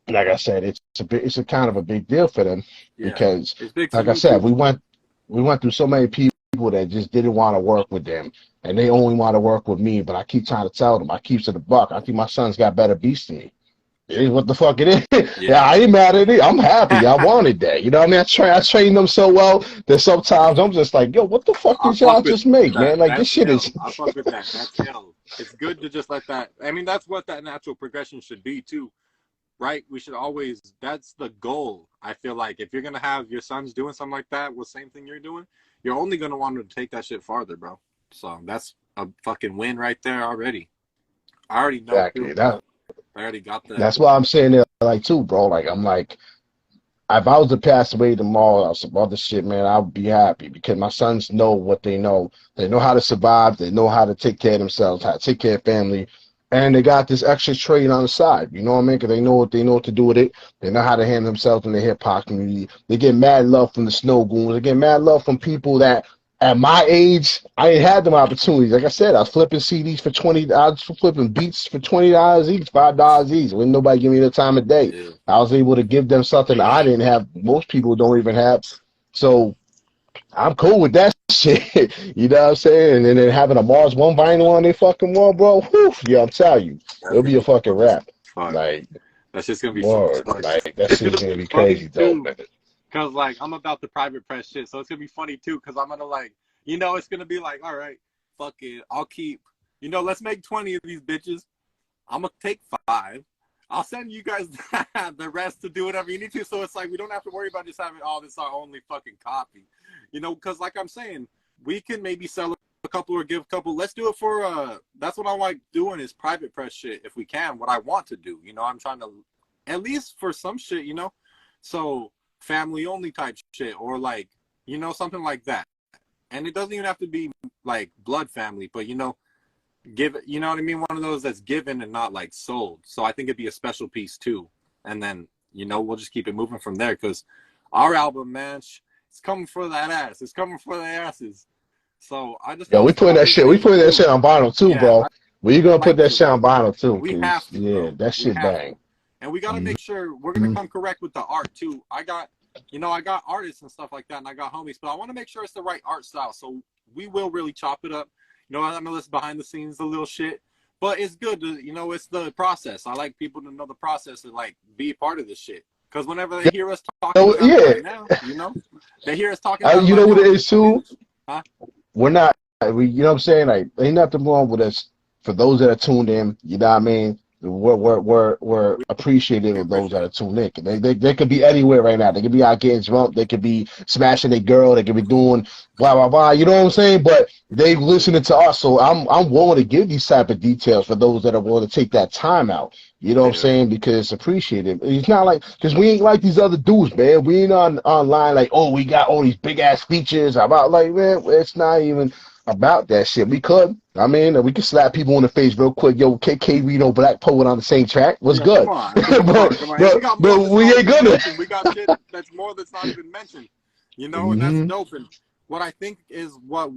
like I said, it's a kind of a big deal for them because, it's big like I me said, too. we went through so many people that just didn't want to work with them, and they only want to work with me. But I keep trying to tell them, I keep to the buck. I think my son's got better beats than me. It is what the fuck it is. Yeah, I ain't mad at it. I'm happy. I wanted that. You know what I mean? I trained them so well that sometimes I'm just like, yo, what the fuck did y'all just make, man? Like this shit is. I fuck with that. That's ill. It's good to just let that. I mean, that's what that natural progression should be too, right? We should always. That's the goal. I feel like if you're gonna have your sons doing something like that with the same thing you're doing, you're only gonna want them to take that shit farther, bro. So that's a fucking win right there already. I already know. Exactly. I already got that. That's why I'm saying it like too, bro. Like I'm like, if I was to pass away tomorrow or some other shit, man, I would be happy because my sons know what they know. They know how to survive. They know how to take care of themselves, how to take care of family, and they got this extra trade on the side. You know what I mean? Because they know what to do with it. They know how to handle themselves in the hip hop community. They get mad love from the Snow Goons. They get mad love from people that. At my age, I ain't had them opportunities. Like I said, I was flipping CDs for $20. I was flipping beats for $20 each, $5 each. When nobody give me the time of day, I was able to give them something I didn't have. Most people don't even have. So I'm cool with that shit. You know what I'm saying? And then having a Mars One vinyl on their fucking wall, bro. Whew, yeah, I'm telling you, it'll be a fucking rap. Like that's just gonna be word. Like that shit's gonna be crazy, dope, man. Cause like I'm about the private press shit, so it's gonna be funny too. Cause I'm gonna like, it's gonna be like, all right, fuck it, I'll keep, let's make 20 of these bitches. I'm gonna take 5. I'll send you guys the rest to do whatever you need to. So it's like we don't have to worry about just having this our only fucking copy, Because like I'm saying, we can maybe sell a couple or give a couple. Let's do it for that's what I like doing is private press shit if we can. What I want to do, I'm trying to at least for some shit, So family only type shit or like something like that, and it doesn't even have to be like blood family, but give it, you know what I mean, one of those that's given and not like sold. So I think it'd be a special piece too, and then we'll just keep it moving from there because our album, man, it's coming for that ass. It's coming for the asses. So I just we putting that shit. We putting that shit on vinyl too, bro. Well, you gonna put that shit on vinyl too? We have to, bro. That shit bang. And we got to make sure we're going to come correct with the art too. I got artists and stuff like that, and I got homies, but I want to make sure it's the right art style. So we will really chop it up. I'm going to list behind the scenes, the little shit, but it's good to, it's the process. I like people to know the process and like be part of this shit. Because whenever they hear us talking about it right now, they hear us talking about you know what it is too? Huh? We're not, you know what I'm saying? Like, ain't nothing wrong with us. For those that are tuned in, you know what I mean? We're appreciative of those that are tuned in. They could be anywhere right now. They could be out getting drunk. They could be smashing their girl. They could be doing blah blah blah. You know what I'm saying? But they listening to us, so I'm willing to give these type of details for those that are willing to take that time out. You know what I'm saying? Because it's appreciated. It's not like because we ain't like these other dudes, man. We ain't online like, oh, we got all these big ass features. About like, man, it's not even about that shit. We could. I mean, we could slap people in the face real quick. Yo, KK Reno, Black Poet on the same track. What's good? Come on. But we ain't gonna. We got shit that's more that's not even mentioned. And that's dope. And what I think is what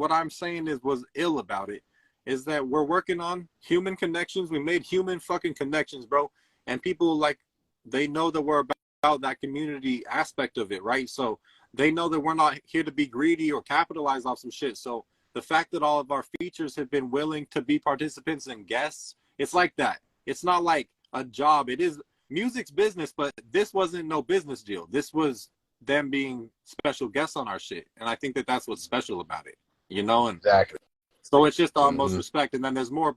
I'm saying was ill about it is that we're working on human connections. We made human fucking connections, bro. And people, like, they know that we're about that community aspect of it, right? So they know that we're not here to be greedy or capitalize off some shit. So the fact that all of our features have been willing to be participants and guests, it's like that. It's not like a job. It is music's business, but this wasn't no business deal. This was them being special guests on our shit. And I think that that's what's special about it, you know? And Exactly. so it's just the utmost respect. And then there's more,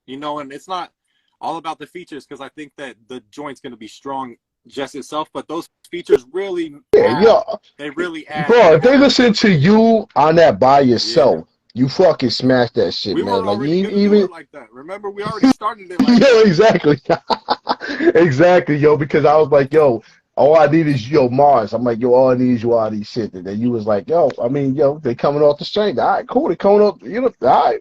you know, and it's not all about the features, because I think that the joint's going to be strong just itself, but those features really add, they really add. Bro, if they listen to you on that by Yeah. yourself, you fucking smash that shit, We man. were Like already gonna do even it like that. Remember, we already started it like yo, that. exactly. Exactly, yo, because I was like, yo, all I need is yo, Mars. I'm like, yo, all I need is you all these shit. And then you was like, yo, I mean, yo, they coming off the strength. All right, cool. They coming off, you know, all right.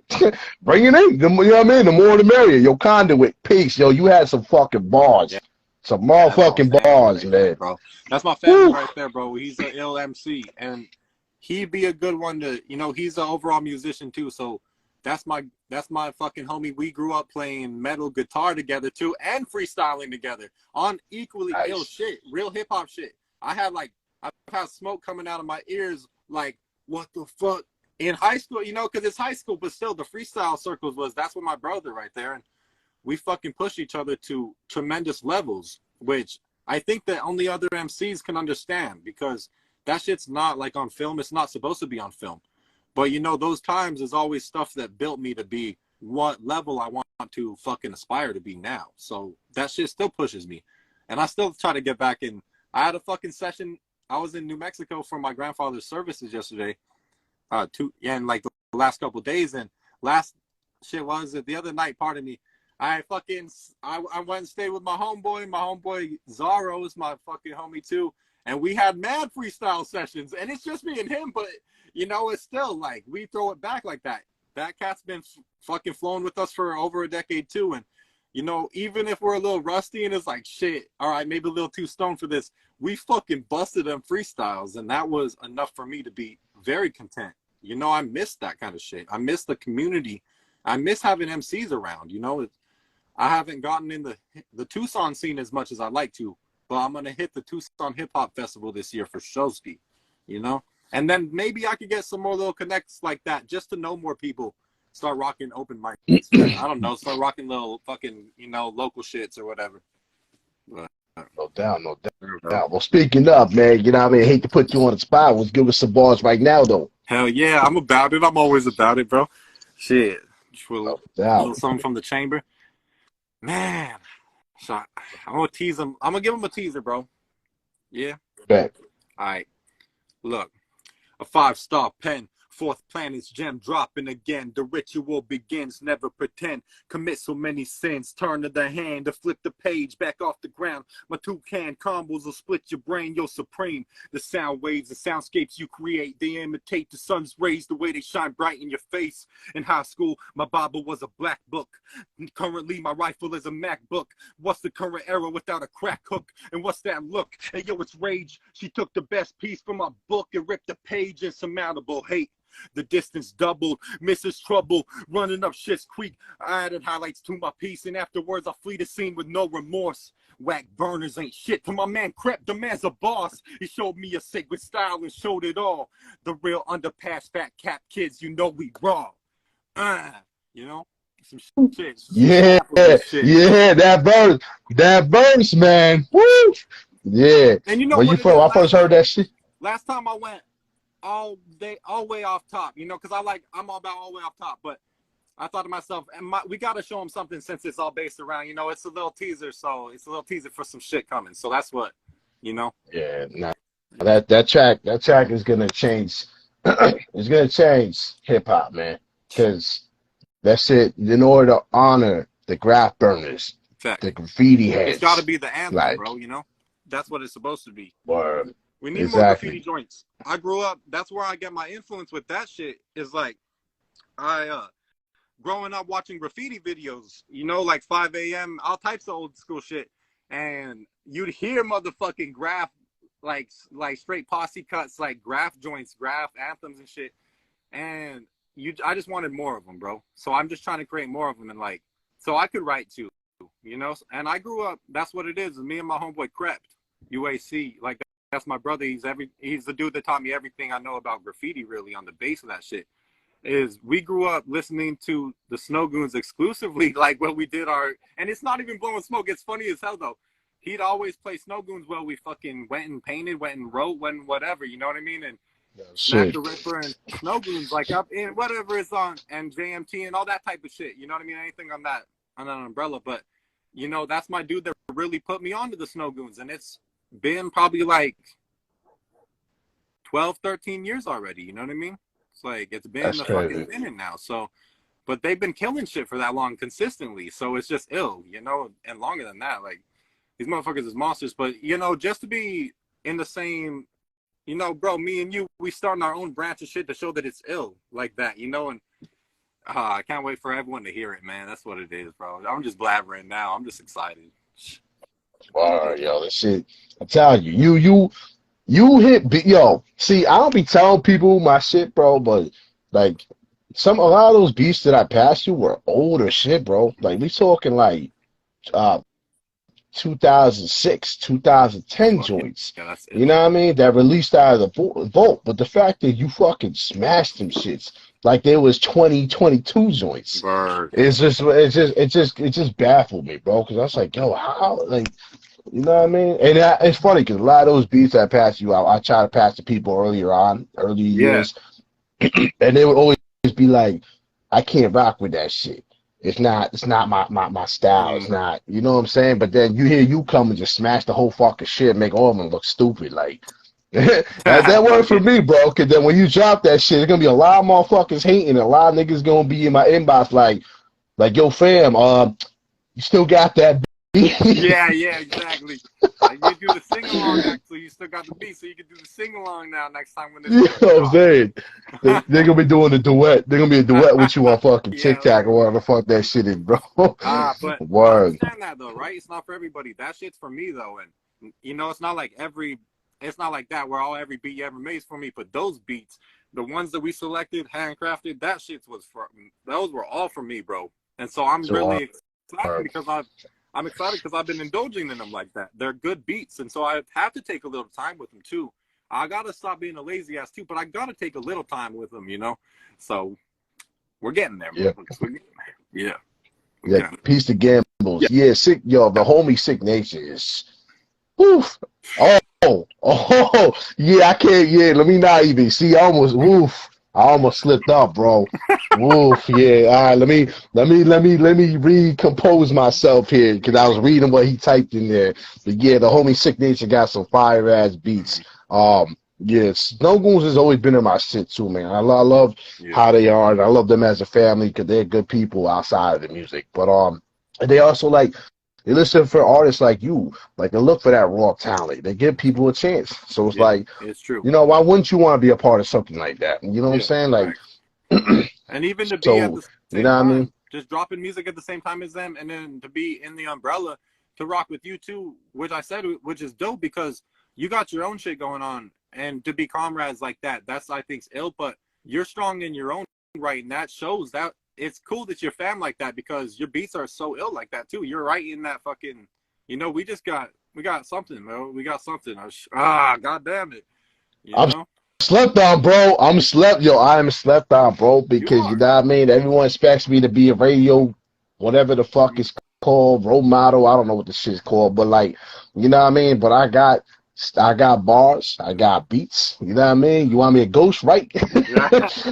Bring it in. You know what I mean? The more the merrier. Yo, conduit, peace. Yo, you had some fucking bars. Yeah. Some motherfucking bars, right man. there, bro. That's my family right there, bro. He's an ill MC, and he'd be a good one to, you know, he's an overall musician too. So that's my fucking homie. We grew up playing metal guitar together too, and freestyling together on equally ill shit, real hip hop shit. I've had smoke coming out of my ears, like, what the fuck? In high school, you know, because it's high school, but still the freestyle circles that's what my brother right there. And we fucking push each other to tremendous levels, which I think that only other MCs can understand, because that shit's not like on film. It's not supposed to be on film. But, you know, those times is always stuff that built me to be what level I want to fucking aspire to be now. So that shit still pushes me. And I still try to get back in. I had a fucking session. I was in New Mexico for my grandfather's services yesterday. And like the last couple of days. And last shit was the other night, pardon me, I went and stayed with my homeboy. My homeboy Zaro is my fucking homie too. And we had mad freestyle sessions. And it's just me and him, but, you know, it's still like, we throw it back like that. That cat's been fucking flowing with us for over a decade too. And, you know, even if we're a little rusty and it's like, shit, all right, maybe a little too stoned for this, we fucking busted them freestyles. And that was enough for me to be very content. You know, I miss that kind of shit. I miss the community. I miss having MCs around, you know. I haven't gotten in the Tucson scene as much as I'd like to, but I'm going to hit the Tucson Hip Hop Festival this year for Showski, you know? And then maybe I could get some more little connects like that just to know more people, start rocking open mics. I don't know, start rocking little fucking, you know, local shits or whatever. But, no doubt. Well, speaking of, man, you know what I mean? I hate to put you on the spot. Let's give us some bars right now, though. Hell yeah, I'm about it. I'm always about it, bro. Shit. A little something from the chamber. Man, so I'm gonna tease him. I'm gonna give him a teaser, bro. Yeah. Bet. All right. Look, a 5-star pen. Fourth planet's gem dropping again. The ritual begins. Never pretend. Commit so many sins. Turn to the hand to flip the page back off the ground. My toucan combos will split your brain. You're supreme. The sound waves, the soundscapes you create, they imitate the sun's rays the way they shine bright in your face. In high school, my Bible was a black book. Currently, my rifle is a MacBook. What's the current era without a crack hook? And what's that look? Hey, yo, it's rage. She took the best piece from my book and ripped the page. Insurmountable hate. The distance doubled, Mrs. Trouble, running up Shit's Creek. I added highlights to my piece, and afterwards I flee the scene with no remorse. Whack burners ain't shit to my man Crep, the man's a boss. He showed me a sacred style and showed it all. The real underpass fat cap kids, you know we raw. You know? Some shit. Yeah, that verse, man. Woo! Yeah. And you know Where what you from? I first heard that shit. Last time I went all way off top, you know, because I'm all about all the way off top, but I thought to myself, we got to show them something since it's all based around, you know, it's a little teaser, so it's a little teaser for some shit coming. So that's what, you know. Yeah, nah. That track is gonna change. It's gonna change hip hop, man. Because that's it. In order to honor the graph burners, the graffiti heads, it's got to be the anthem, like, bro. You know, that's what it's supposed to be. Word. We need more graffiti joints. I grew up. That's where I get my influence with that shit. Is like, growing up watching graffiti videos. You know, like 5 a.m. all types of old school shit, and you'd hear motherfucking graph, like straight posse cuts, like graph joints, graph anthems and shit. And I just wanted more of them, bro. So I'm just trying to create more of them, and like, so I could write too, you know. And I grew up. That's what it is. Me and my homeboy Crept, UAC. Like that's my brother. He's the dude that taught me everything I know about graffiti. Really, on the base of that shit, is we grew up listening to the Snow Goons exclusively. Like when we did and it's not even blowing smoke. It's funny as hell though. He'd always play Snow Goons while we fucking went and painted, went and wrote, went and whatever. You know what I mean? And Smack the Ripper and Snow Goons, like up in whatever is on, and JMT and all that type of shit. You know what I mean? Anything on that umbrella. But you know, that's my dude that really put me onto the Snow Goons, and it's been probably like 12, 13 years already. You know what I mean? It's like it's been a fucking minute now. So, but they've been killing shit for that long consistently. So it's just ill, you know, and longer than that. Like these motherfuckers is monsters. But you know, just to be in the same. You know, bro, me and you, we starting our own branch of shit to show that it's ill like that, you know, and I can't wait for everyone to hear it, man. That's what it is, bro. I'm just blabbering now. I'm just excited. All right, yo, this shit. I'm telling you, you hit, yo. See, I don't be telling people my shit, bro, but like a lot of those beats that I passed you were older shit, bro. Like we talking like 2006, 2010 joints. Yeah, that's it. You know what I mean? That released out of the vault. But the fact that you fucking smashed them shits like there was 2022 joints. Bird. It just baffled me, bro. Because I was like, yo, how? Like, you know what I mean? And it's funny because a lot of those beats I passed you out, I try to pass to people earlier years, and they would always be like, I can't rock with that shit. It's not my style. It's not, you know what I'm saying? But then you come and just smash the whole fucking shit, make all of them look stupid. Like, that worked for me, bro. Because then when you drop that shit, there's going to be a lot of motherfuckers hating. A lot of niggas going to be in my inbox like, yo, fam, you still got that beat? Yeah, exactly. Like you do the sing-along, actually. You still got the beat, so you can do the sing-along now next time when this. You know what I'm saying? They're going to be doing a duet. They're going to be a duet with you on fucking TikTok or whatever the fuck that shit is, bro. But Word. I understand that, though, right? It's not for everybody. That shit's for me, though. And, you know, it's not like that where every beat you ever made is for me. But those beats, the ones that we selected, handcrafted, those were all for me, bro. And so I'm really excited because I'm excited because I've been indulging in them like that. They're good beats, and so I have to take a little time with them too. I gotta stop being a lazy ass too, but I gotta take a little time with them, you know. So we're getting there. Yeah. Yeah. Peace to Gambles. Yeah, sick. Yo, the homie Sick Nature is. Woof. Oh. Yeah, I can't. Yeah, let me not even see. I almost slipped up, bro. Woof, yeah. All right, let me recompose myself here because I was reading what he typed in there. But yeah, the homie Sick Nature got some fire ass beats. Yeah, Snow Goons has always been in my shit too, man. I love how they are, and I love them as a family because they're good people outside of the music. But they also like. They listen for artists like you, like they look for that raw talent. They give people a chance. So it's like, it's true. You know, why wouldn't you want to be a part of something like that? You know what I'm saying? Like, and even to be at the same you know time, what I mean? Just dropping music at the same time as them, and then to be in the umbrella to rock with you too, which is dope because you got your own shit going on, and to be comrades like that's I think's ill. But you're strong in your own right, and that shows that. It's cool that you're fam like that because your beats are so ill like that too. You're right in that fucking, you know, we got something, bro. We got something. God damn it. You know? Slept on, bro. I am slept on, bro, because you know what I mean? Everyone expects me to be a radio, whatever the fuck it's called, role model. I don't know what the shit's called, but like, you know what I mean? But I got bars, I got beats, you know what I mean? You want me a ghost, right?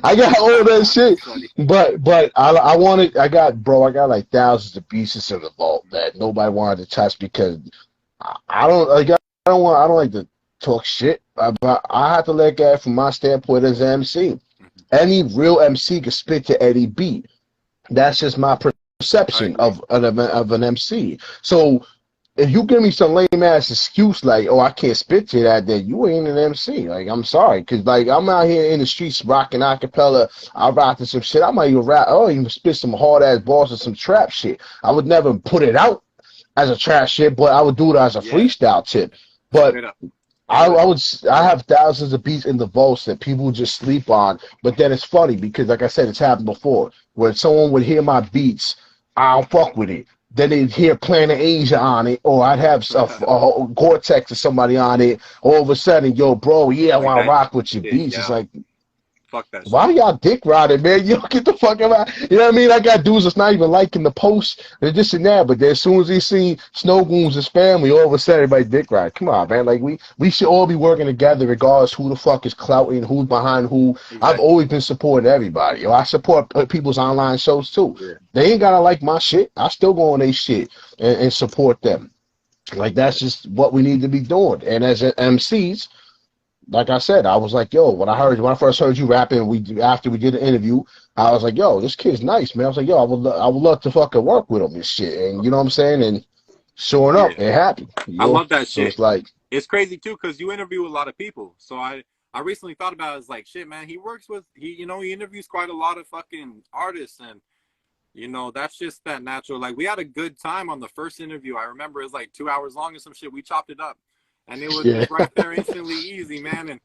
I got all that shit. But I got like thousands of pieces in the vault that nobody wanted to touch because I don't like to talk shit. I have to look at it from my standpoint as an MC. Any real MC can spit to any beat. That's just my perception of an MC. So if you give me some lame ass excuse like, oh, I can't spit to that, then you ain't an MC. Like, I'm sorry, because like I'm out here in the streets rocking acapella. I rock to some shit. I might even rap. Oh, even spit some hard ass balls or some trap shit. I would never put it out as a trap shit, but I would do it as a freestyle tip. But I have thousands of beats in the vaults that people just sleep on. But then it's funny because, like I said, it's happened before where someone would hear my beats, I don't fuck with it. Then they'd hear Planet Asia on it, or I'd have a Gore-Tex or somebody on it. All of a sudden, yo, bro, yeah, I Like want to that rock with your shit, beats. It's yeah. like, Fuck that why shit. do y'all dick riding, man? You don't get the fuck out. You know what I mean? I got dudes that's not even liking the post and this and that, but then as soon as they see Snow Goons' family, all of a sudden everybody dick ride. Come on, man. Like we should all be working together regardless who the fuck is clouting, who's behind who. I've Exactly. always been supporting everybody. Yo, I support people's online shows too. Yeah. They ain't gotta like my shit. I still go on their shit and support them. Like that's just what we need to be doing. And as MCs, like I said, I was like, yo, when I first heard you rapping, after we did the interview, I was like, yo, this kid's nice, man. I was like, yo, I would love to fucking work with him and shit, and you know what I'm saying? And showing up, Yeah. it happened, I love that So shit. it's like, It's crazy too because you interview a lot of people. So I recently thought about it as like shit, man. He interviews quite a lot of fucking artists, and that's just that natural. Like we had a good time on the first interview. I remember it was like 2 hours long or some shit. We chopped it up, and it was yeah, just right there, instantly easy, man. And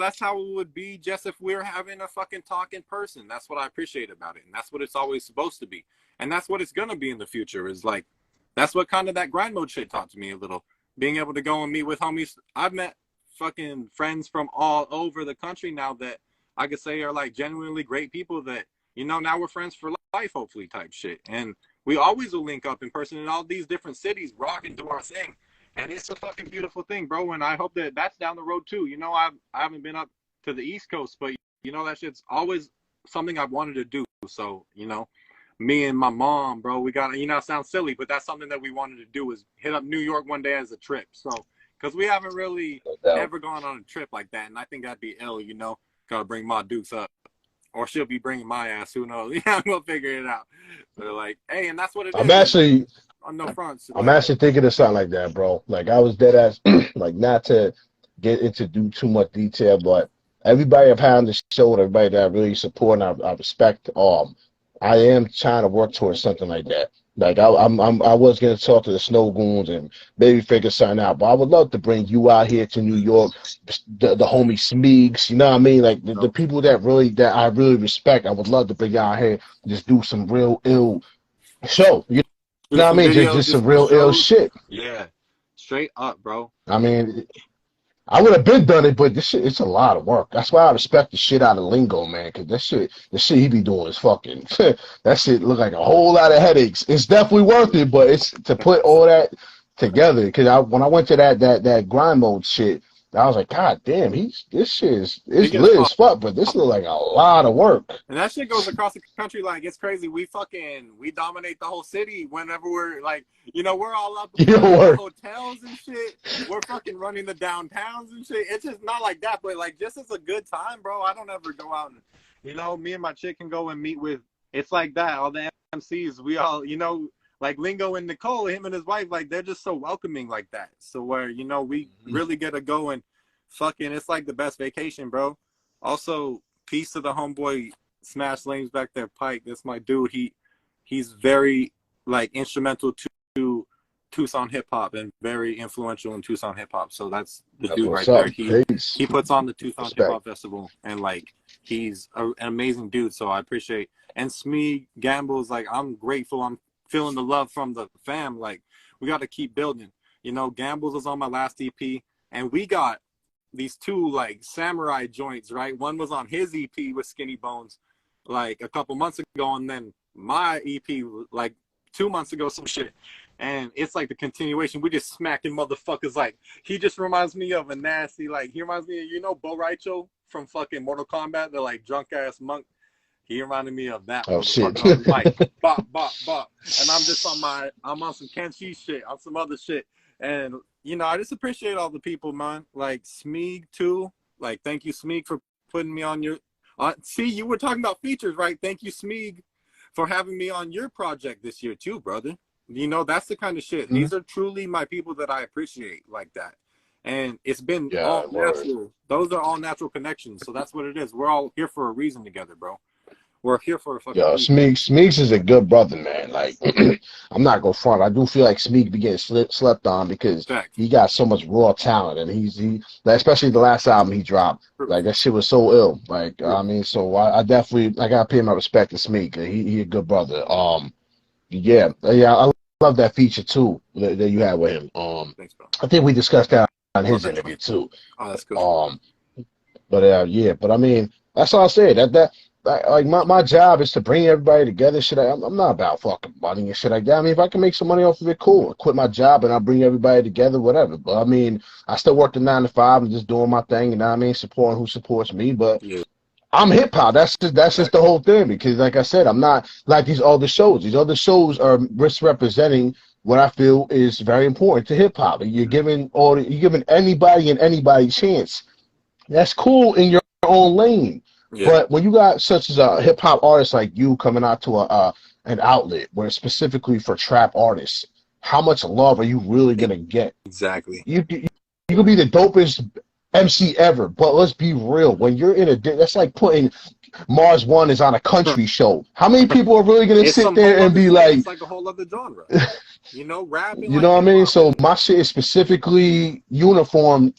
that's how it would be just if we were having a fucking talk in person. That's what I appreciate about it, and that's what it's always supposed to be, and that's what it's gonna be in the future. Is like that's what kind of that grind mode shit taught to me a little. Being able to go and meet with homies. I've met fucking friends from all over the country now that I could say are like genuinely great people that now we're friends for life, hopefully, type shit. And we always will link up in person in all these different cities, rock and do our thing. And it's a fucking beautiful thing, bro. And I hope that that's down the road too. I haven't been up to the East Coast, but that shit's always something I've wanted to do. So me and my mom, bro, we got it sounds silly, but that's something that we wanted to do is hit up New York one day as a trip. So because we haven't really no doubt. ever gone on a trip like that, and I think that'd be ill. Gotta bring my dukes up. Or she'll be bringing my ass. Who knows? Yeah, we'll figure it out. But like, hey, and that's what it I'm is. actually, On no fronts. Go I'm ahead. actually thinking of something like that, bro. Like I was dead ass, like not to get into do too much detail, but everybody I've had on the show, and everybody that I really support and I respect, I am trying to work towards something like that. Like I was gonna talk to the Snow Goons and maybe figure something out, but I would love to bring you out here to New York, the homie Smeegs, you know what I mean? Like the people that I really respect, I would love to bring out here, just do some real ill show. You Do know what I some mean? videos, Just do some some real ill shows. shit. Yeah. Straight up, bro. I mean, I would have been done it, but this shit, it's a lot of work. That's why I respect the shit out of Lingo, man, because the shit he be doing is fucking, that shit look like a whole lot of headaches. It's definitely worth it, but it's to put all that together. Because when I went to that grind mode shit, I was like, God damn, this shit It is gets lit as fuck, but this look like a lot of work. And that shit goes across the country like it's crazy. We dominate the whole city whenever we're like, we're all up You know, running the work. hotels and shit. We're fucking running the downtowns and shit. It's just not like that, but like just as a good time, bro. I don't ever go out and me and my chick can go and meet with it's like that. All the MCs, we all, like Lingo and Nicole, him and his wife, like they're just so welcoming like that. So where, we really get to go and fucking it's like the best vacation, bro. Also, peace to the homeboy Smash Lanes back there, Pike. That's my dude. He's very like instrumental to Tucson hip hop and very influential in Tucson hip hop. So that's the That's dude what's right there. up. He Peace. he puts on the Tucson Hip Respect. Hop Festival and like he's an amazing dude. So I appreciate and Smee Gamble's like I'm grateful. I'm feeling the love from the fam. Like we got to keep building. Gambles was on my last EP and we got these two like samurai joints, right? One was on his EP with Skinny Bones like a couple months ago, and then my EP like 2 months ago, some shit. And it's like the continuation. We just smacking motherfuckers. Like he just reminds me of a nasty, like he reminds me of, Bo Raicho from fucking Mortal Kombat, the like drunk ass monk. He reminded me of that Oh shit. motherfucker on the mic. Bop, bop, bop. And I'm on some Kenshi shit, on some other shit. And, I just appreciate all the people, man. Like Smeeg, too. Like, thank you, Smeeg, for putting me on your... see, you were talking about features, right? Thank you, Smeeg, for having me on your project this year, too, brother. That's the kind of shit. Mhm. These are truly my people that I appreciate like that. And it's been Yeah, all word. natural. Those are all natural connections. So that's what it is. We're all here for a reason together, bro. We're here for a fucking Yo, reason. Smeeks is a good brother, man. Like, I'm not gonna front. I do feel like Smeek be getting slept on because Facts. he got so much raw talent, and like, especially the last album he dropped. True. Like that shit was so ill. Like, True. I mean, so I definitely I gotta pay my respect to Smeek. He a good brother. Yeah, I love that feature too that you had with him. Thanks, bro. I think we discussed that on Love his that interview joint. too. Oh, that's cool. Um, but I mean, that's all I said. Like my job is to bring everybody together. Shit, I'm not about fucking money and shit like that. I mean, if I can make some money off of it, cool. I quit my job and I bring everybody together, whatever. But I mean, I still work the 9 to 5 and just doing my thing. You know what I mean? Supporting who supports me, but. Yeah. I'm hip hop. That's just the whole thing because, like I said, I'm not like these other shows. These other shows are misrepresenting what I feel is very important to hip hop. You're giving anybody and anybody a chance. That's cool in your own lane. Yeah. But when you got such as a hip hop artist like you coming out to an outlet where it's specifically for trap artists, how much love are you really gonna get? Exactly. You could be the dopest MC ever, but let's be real. When you're that's like putting Mars One is on a country show. How many people are really gonna sit there and be like, it's like a whole other genre, you know, rapping. you like know what I mean? So and, my shit is specifically uniform.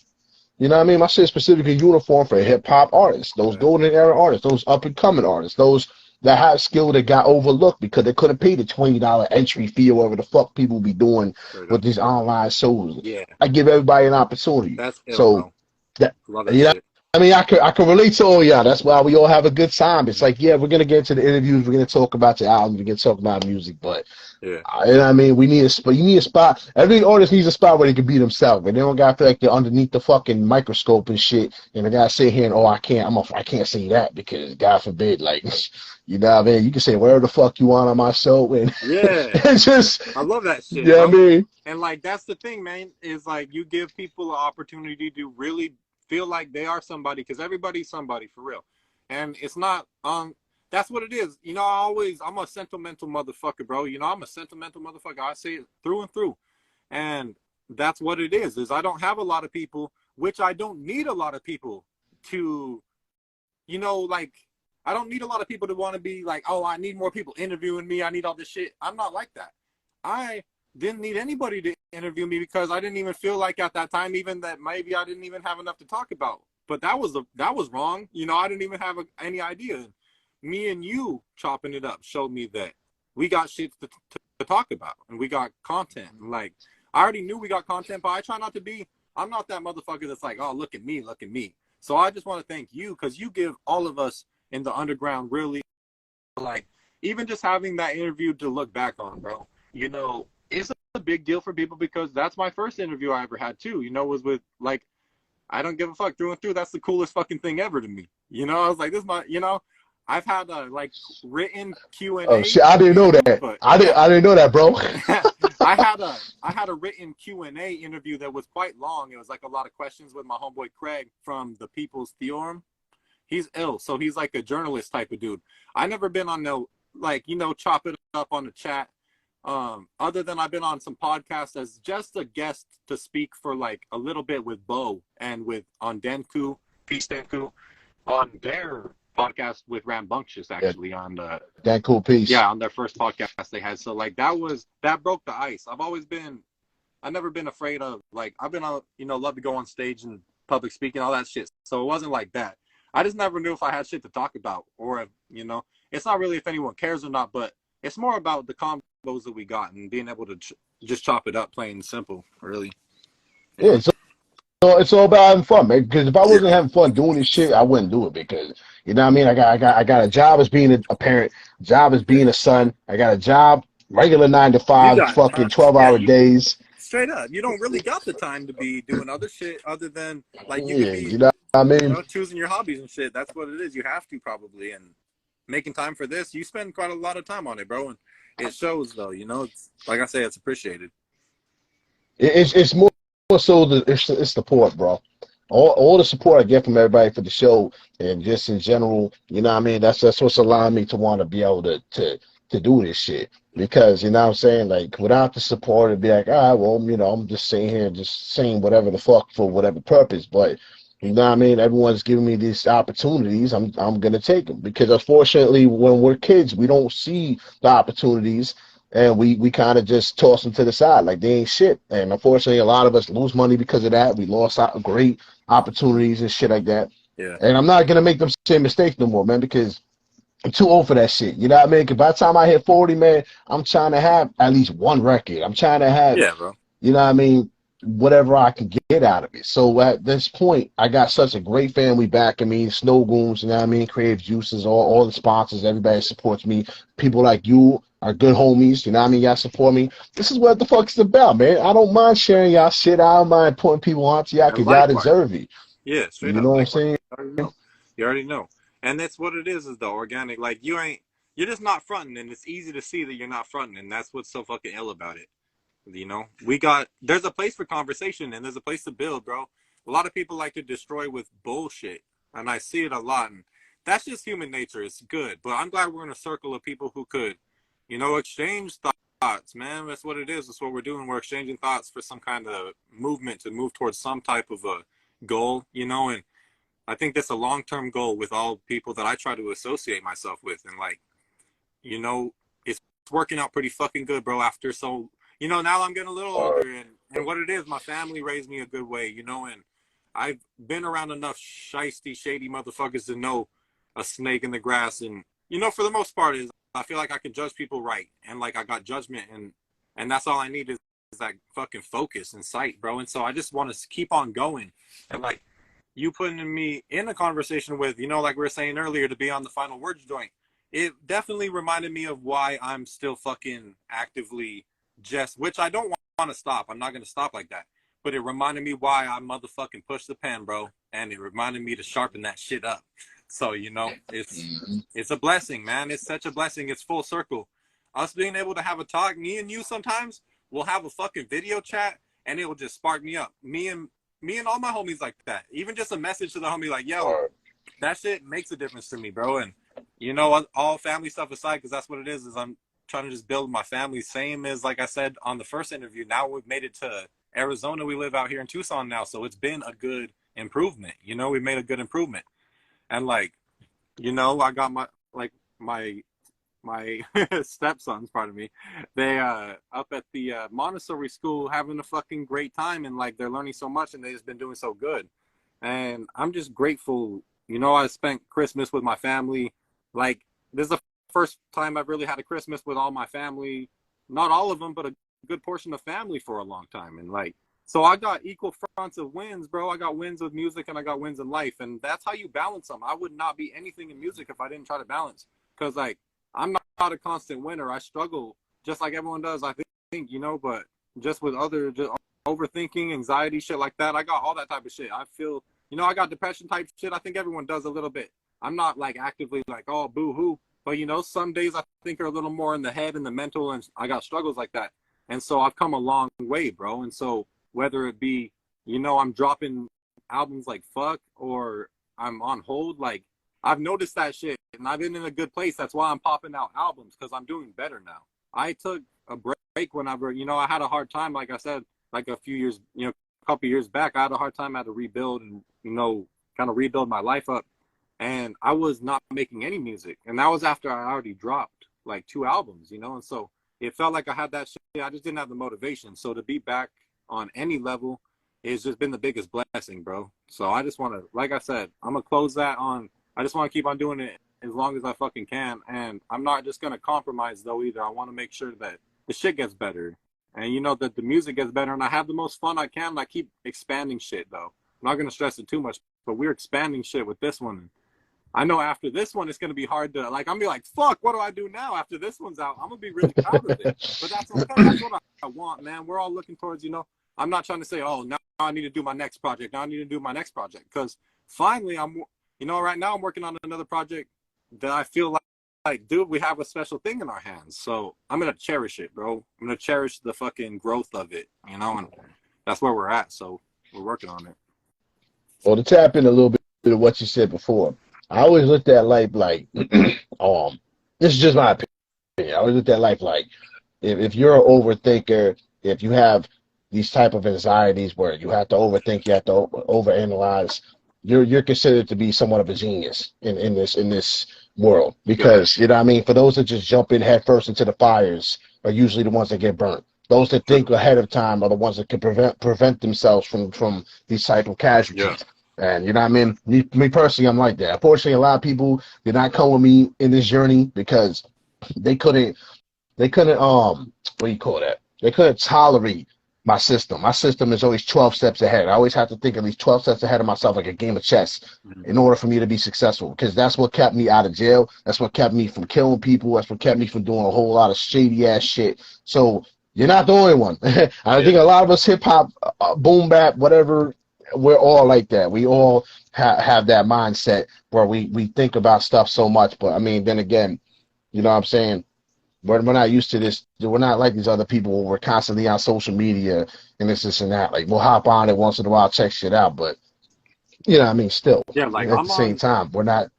You know what I mean? My shit is specifically uniform for hip hop artists, those golden era artists, those up and coming artists, those that have skill that got overlooked because they couldn't pay the $20 entry fee or whatever the fuck people be doing with these online shows. Yeah, I give everybody an opportunity. that's ill, so. Bro. Love that Yeah, shit. I mean, I can relate to all y'all. That's why we all have a good time. It's like, yeah, we're gonna get into the interviews. We're gonna talk about your album. We're gonna talk about music. But yeah, and I mean, we need a spot. You need a spot. Every artist needs a spot where they can be themselves, and they don't gotta feel like they're underneath the fucking microscope and shit. And they gotta sit here and I can't say that because God forbid, like. You know what I mean? You can say whatever the fuck you want on my show, and yeah. and just I love that shit. Yeah, you know what I mean. And like that's the thing, man. Is like you give people an opportunity to really feel like they are somebody because everybody's somebody for real, and it's not that's what it is. You know, I'm a sentimental motherfucker, bro. You know, I'm a sentimental motherfucker. I say it through and through, and that's what it is. I don't have a lot of people, which I don't need a lot of people to, you know, like. I don't need a lot of people to want to be like, oh, I need more people interviewing me. I need all this shit. I'm not like that. I didn't need anybody to interview me because I didn't even feel like at that time, even that maybe I didn't even have enough to talk about. But that was wrong. You know, I didn't even have any idea. Me and you chopping it up showed me that we got shit to talk about and we got content. Like, I already knew we got content, but I try not to be, I'm not that motherfucker that's like, oh, look at me, look at me. So I just want to thank you because you give all of us in the underground really, like, even just having that interview to look back on, bro, you know, it's a big deal for people because that's my first interview I ever had too, you know, was with, like, I don't give a fuck through and through. That's the coolest fucking thing ever to me. You know, I was like, this is my, you know, I've had a like written Q&A. Oh shit, I didn't know that. But, I didn't know that, bro. I had a written Q&A interview that was quite long. It was like a lot of questions with my homeboy Craig from the People's Theorem. He's ill, so he's like a journalist type of dude. I never been on no, like, you know, chop it up on the chat. Other than I've been on some podcasts as just a guest to speak for like a little bit with Bo and on Denku, Peace Denku, on their podcast with Rambunctious actually on the Denku Peace. Yeah, on their first podcast they had. So like that broke the ice. I've never been afraid of, like, I've been on, you know, love to go on stage and public speaking, all that shit. So it wasn't like that. I just never knew if I had shit to talk about or if, you know, it's not really if anyone cares or not, but it's more about the combos that we got and being able to just chop it up plain and simple, really. Yeah, so it's all about having fun, man. Because if I wasn't having fun doing this shit, I wouldn't do it. Because you know what I mean. I got a job as being a parent, job as being a son. I got a job, regular 9 to 5, fucking 12-hour days. Straight up, you don't really got the time to be doing other shit other than like you could be, you know what I mean? You know, choosing your hobbies and shit. That's what it is. You have to probably, and making time for this, you spend quite a lot of time on it, bro, and it shows though. You know, it's like I say, it's appreciated. It's more so it's support, bro. All the support I get from everybody for the show and just in general, you know what I mean? That's what's allowing me to want to be able to do this shit. Because, you know what I'm saying, like, without the support, it'd be like, all right, well, you know, I'm just sitting here just saying whatever the fuck for whatever purpose. But You know what I mean? Everyone's giving me these opportunities. I'm gonna take them because unfortunately, when we're kids, we don't see the opportunities, and we kind of just toss them to the side like they ain't shit. And unfortunately, a lot of us lose money because of that. We lost out great opportunities and shit like that. Yeah. And I'm not gonna make them same mistakes no more, man, because I'm too old for that shit. You know what I mean? 'Cause by the time I hit 40, man, I'm trying to have at least one record. I'm trying to have, Yeah, bro. you know what I mean, whatever I can get out of it. So at this point, I got such a great family backing me, Snow Goons, you know what I mean, Creative Juices, all the sponsors, everybody supports me. People like you are good homies, you know what I mean? Y'all support me. This is what the fuck it's about, man. I don't mind sharing y'all shit. I don't mind putting people onto y'all And because y'all likewise. deserve it. Yeah, straight You up. know what I'm Likewise. saying? You already know. You already know. And that's what it is the organic. Like you're just not fronting, and it's easy to see that you're not fronting, and that's what's so fucking ill about it. You know, there's a place for conversation and there's a place to build, bro. A lot of people like to destroy with bullshit, and I see it a lot. And that's just human nature. It's good, but I'm glad we're in a circle of people who could, exchange thoughts, man. That's what it is. That's what we're doing. We're exchanging thoughts for some kind of movement to move towards some type of a goal, and I think that's a long-term goal with all people that I try to associate myself with. And like, it's working out pretty fucking good, bro. After now I'm getting a little older, and what it is, my family raised me a good way, and I've been around enough shisty, shady motherfuckers to know a snake in the grass. And, for the most part is I feel like I can judge people right. And like I got judgment and that's all I need is that fucking focus and sight, bro. And so I just want to keep on going. And like, you putting me in a conversation with, like we were saying earlier, to be on the final words joint, it definitely reminded me of why I'm still fucking actively which I don't want to stop. I'm not going to stop like that. But it reminded me why I motherfucking pushed the pen, bro. And it reminded me to sharpen that shit up. So, it's a blessing, man. It's such a blessing. It's full circle. Us being able to have a talk, me and you sometimes, we'll have a fucking video chat and it will just spark me up. Me and all my homies like that. Even just a message to the homie like, yo, that shit makes a difference to me, bro. And, all family stuff aside, because that's what it is I'm trying to just build my family. Same as, like I said on the first interview, now we've made it to Arizona. We live out here in Tucson now. So it's been a good improvement. We made a good improvement. And like, I got my stepsons, pardon me, they up at the Montessori school having a fucking great time, and like they're learning so much and they've just been doing so good. And I'm just grateful. I spent Christmas with my family. Like, this is the first time I've really had a Christmas with all my family, not all of them, but a good portion of family for a long time. And like, so I got equal fronts of wins, bro. I got wins with music and I got wins in life, and that's how you balance them. I would not be anything in music if I didn't try to balance, because like, I'm not a constant winner. I struggle just like everyone does, I think, but just with just overthinking, anxiety, shit like that. I got all that type of shit. I feel, I got depression type shit. I think everyone does a little bit. I'm not like actively like, oh, boo hoo. But, some days I think are a little more in the head and the mental, and I got struggles like that. And so I've come a long way, bro. And so whether it be, I'm dropping albums like fuck, or I'm on hold, like, I've noticed that shit and I've been in a good place. That's why I'm popping out albums, because I'm doing better now. I took a break whenever, I had a hard time, like I said, like a few years, a couple years back, I had a hard time. I had to rebuild and, kind of rebuild my life up. And I was not making any music. And that was after I already dropped like 2 albums, and so it felt like I had that shit. I just didn't have the motivation. So to be back on any level has just been the biggest blessing, bro. So I just want to, like I said, I'm going to close that on. I just want to keep on doing it as long as I fucking can. And I'm not just going to compromise, though, either. I want to make sure that the shit gets better. And, that the music gets better. And I have the most fun I can. And I keep expanding shit, though. I'm not going to stress it too much. But we're expanding shit with this one. I know after this one, it's going to be hard to, like, I'm going to be like, fuck, what do I do now? After this one's out, I'm going to be really proud of it. But that's okay. That's what I want, man. We're all looking towards, I'm not trying to say, oh, now I need to do my next project. Now I need to do my next project. Because finally, right now I'm working on another project that I feel like, dude, we have a special thing in our hands. So I'm going to cherish it, bro. I'm going to cherish the fucking growth of it, and that's where we're at. So we're working on it. Well, to tap in a little bit of what you said before, I always looked at life like, this is just my opinion. I always looked at life like, if you're an overthinker, if you have these type of anxieties where you have to overthink, you have to overanalyze, you're considered to be somewhat of a genius in this world, Yeah. because you know what I mean. For those that just jump in head first into the fires are usually the ones that get burnt. Those that think True. ahead of time are the ones that can prevent themselves from these type of Yeah. casualties. And you know what I mean? Me personally, I'm like that. Unfortunately, a lot of people did not come with me in this journey because they couldn't what do you call that? They couldn't tolerate my system. My system is always 12 steps ahead. I always have to think at least 12 steps ahead of myself, like a game of chess, Mhm. in order for me to be successful. Because that's what kept me out of jail. That's what kept me from killing people. That's what kept me from doing a whole lot of shady ass shit. So you're not the only one. I think Yeah. a lot of us hip hop, boom bap, whatever, we're all like that. We all have that mindset where we think about stuff so much. But I mean, then again, you know what I'm saying? We're not used to this. We're not like these other people where we're constantly on social media and this and that. Like, we'll hop on it once in a while, check shit out. But, you know what I mean? Still, Yeah. Like at the I'm same on time, we're not.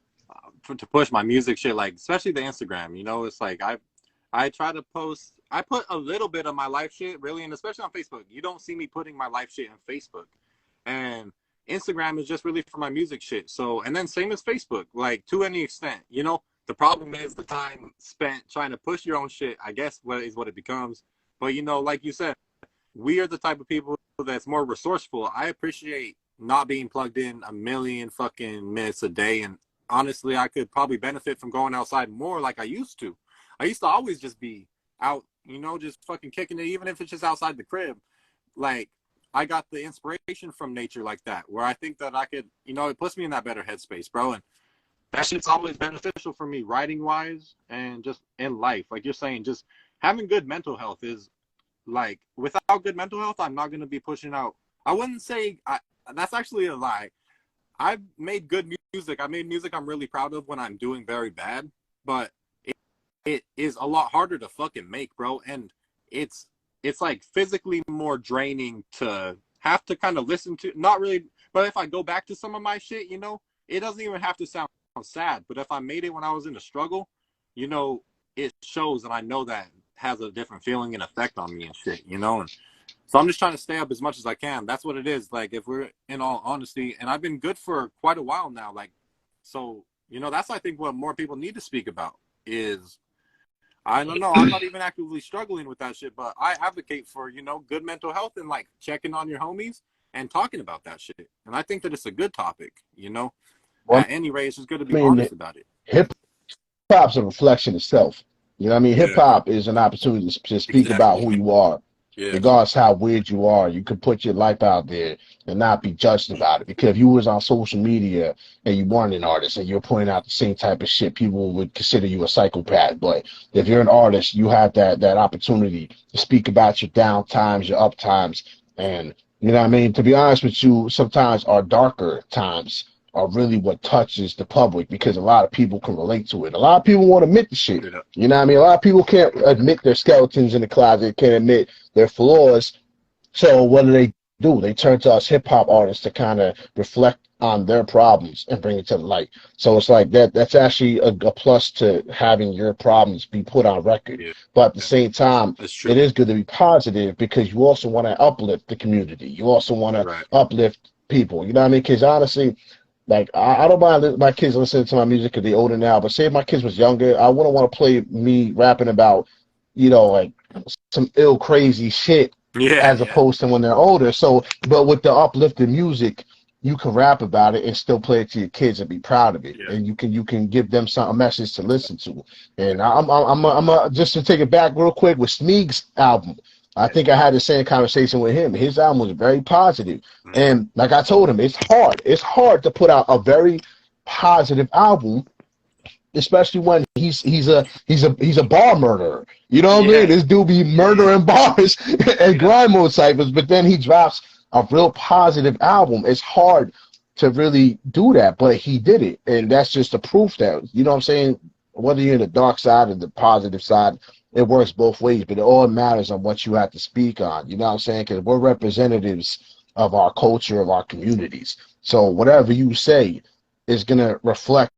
to push my music shit, like especially the Instagram. You know, it's like I try to post. I put a little bit of my life shit, really, and especially on Facebook. You don't see me putting my life shit on Facebook, and Instagram is just really for my music shit. So, and then same as Facebook, like to any extent. You know, the problem is the time spent trying to push your own shit. I guess what is what it becomes. But you know, like you said, we are the type of people that's more resourceful. I appreciate not being plugged in a million fucking minutes a day. And honestly, I could probably benefit from going outside more like I used to. I used to always just be out, you know, just fucking kicking it, even if it's just outside the crib. Like, I got the inspiration from nature like that, where I think that I could, you know, it puts me in that better headspace, bro. And that shit's always beneficial for me, writing wise and just in life. Like you're saying, just having good mental health is like, without good mental health, I'm not going to be pushing out. I wouldn't say that's actually a lie. I've made good music. I made music I'm really proud of when I'm doing very bad, but it is a lot harder to fucking make, bro. And it's like physically more draining to have to kind of listen to, not really, but if I go back to some of my shit, you know, it doesn't even have to sound sad. But if I made it when I was in a struggle, you know, it shows, and I know that has a different feeling and effect on me and shit, you know. And so I'm just trying to stay up as much as I can. That's what it is. Like, if we're in all honesty, and I've been good for quite a while now. Like, so, you know, that's, I think, what more people need to speak about is, I don't know, I'm not even actively struggling with that shit, but I advocate for, you know, good mental health and like checking on your homies and talking about that shit. And I think that it's a good topic, you know. Well, At any rate, it's just good to I be mean, honest about it. hip hop's a reflection itself. You know what I mean? Hip Yeah, hop is an opportunity to speak about exactly. who you are, Yeah, regardless how weird you are. You could put your life out there and not be judged about it. Because if you was on social media and you weren't an artist and you're pointing out the same type of shit, people would consider you a psychopath. But if you're an artist, you have that opportunity to speak about your down times, your up times, and you know what I mean? To be honest with you, sometimes our darker times are really what touches the public because a lot of people can relate to it. A lot of people won't admit the shit. yeah, You know what I mean? A lot of people can't admit their skeletons in the closet, can't admit their flaws. So what do? They turn to us hip hop artists to kind of reflect on their problems and bring it to the light. So it's like that's actually a plus to having your problems be put on record. yeah. But at the same time, That's it true. is good to be positive because you also want to uplift the community. You also want to Right. uplift people. You know what I mean? Because honestly, like I don't mind my kids listening to my music because they're older now. But say if my kids was younger, I wouldn't want to play me rapping about, you know, like some ill crazy shit Yeah, as yeah, opposed to when they're older. So, but with the uplifting music, you can rap about it and still play it to your kids and be proud of it, yeah. and you can give them a message to listen to. And just to take it back real quick with Smeeg's album. I Yeah. think I had the same conversation with him. His album was very positive, Mm-hmm. and like I told him, it's hard. It's hard to put out a very positive album, especially when he's a bar murderer. You know what I mean? Yeah, This dude be yeah, murdering bars and yeah, grind mode ciphers, but then he drops a real positive album. It's hard to really do that, but he did it, yeah, and that's just a proof that, you know what I'm saying. Whether you're in the dark side or the positive side, it works both ways. But it all matters on what you have to speak on. You know what I'm saying? Because we're representatives of our culture, of our communities. So whatever you say is gonna reflect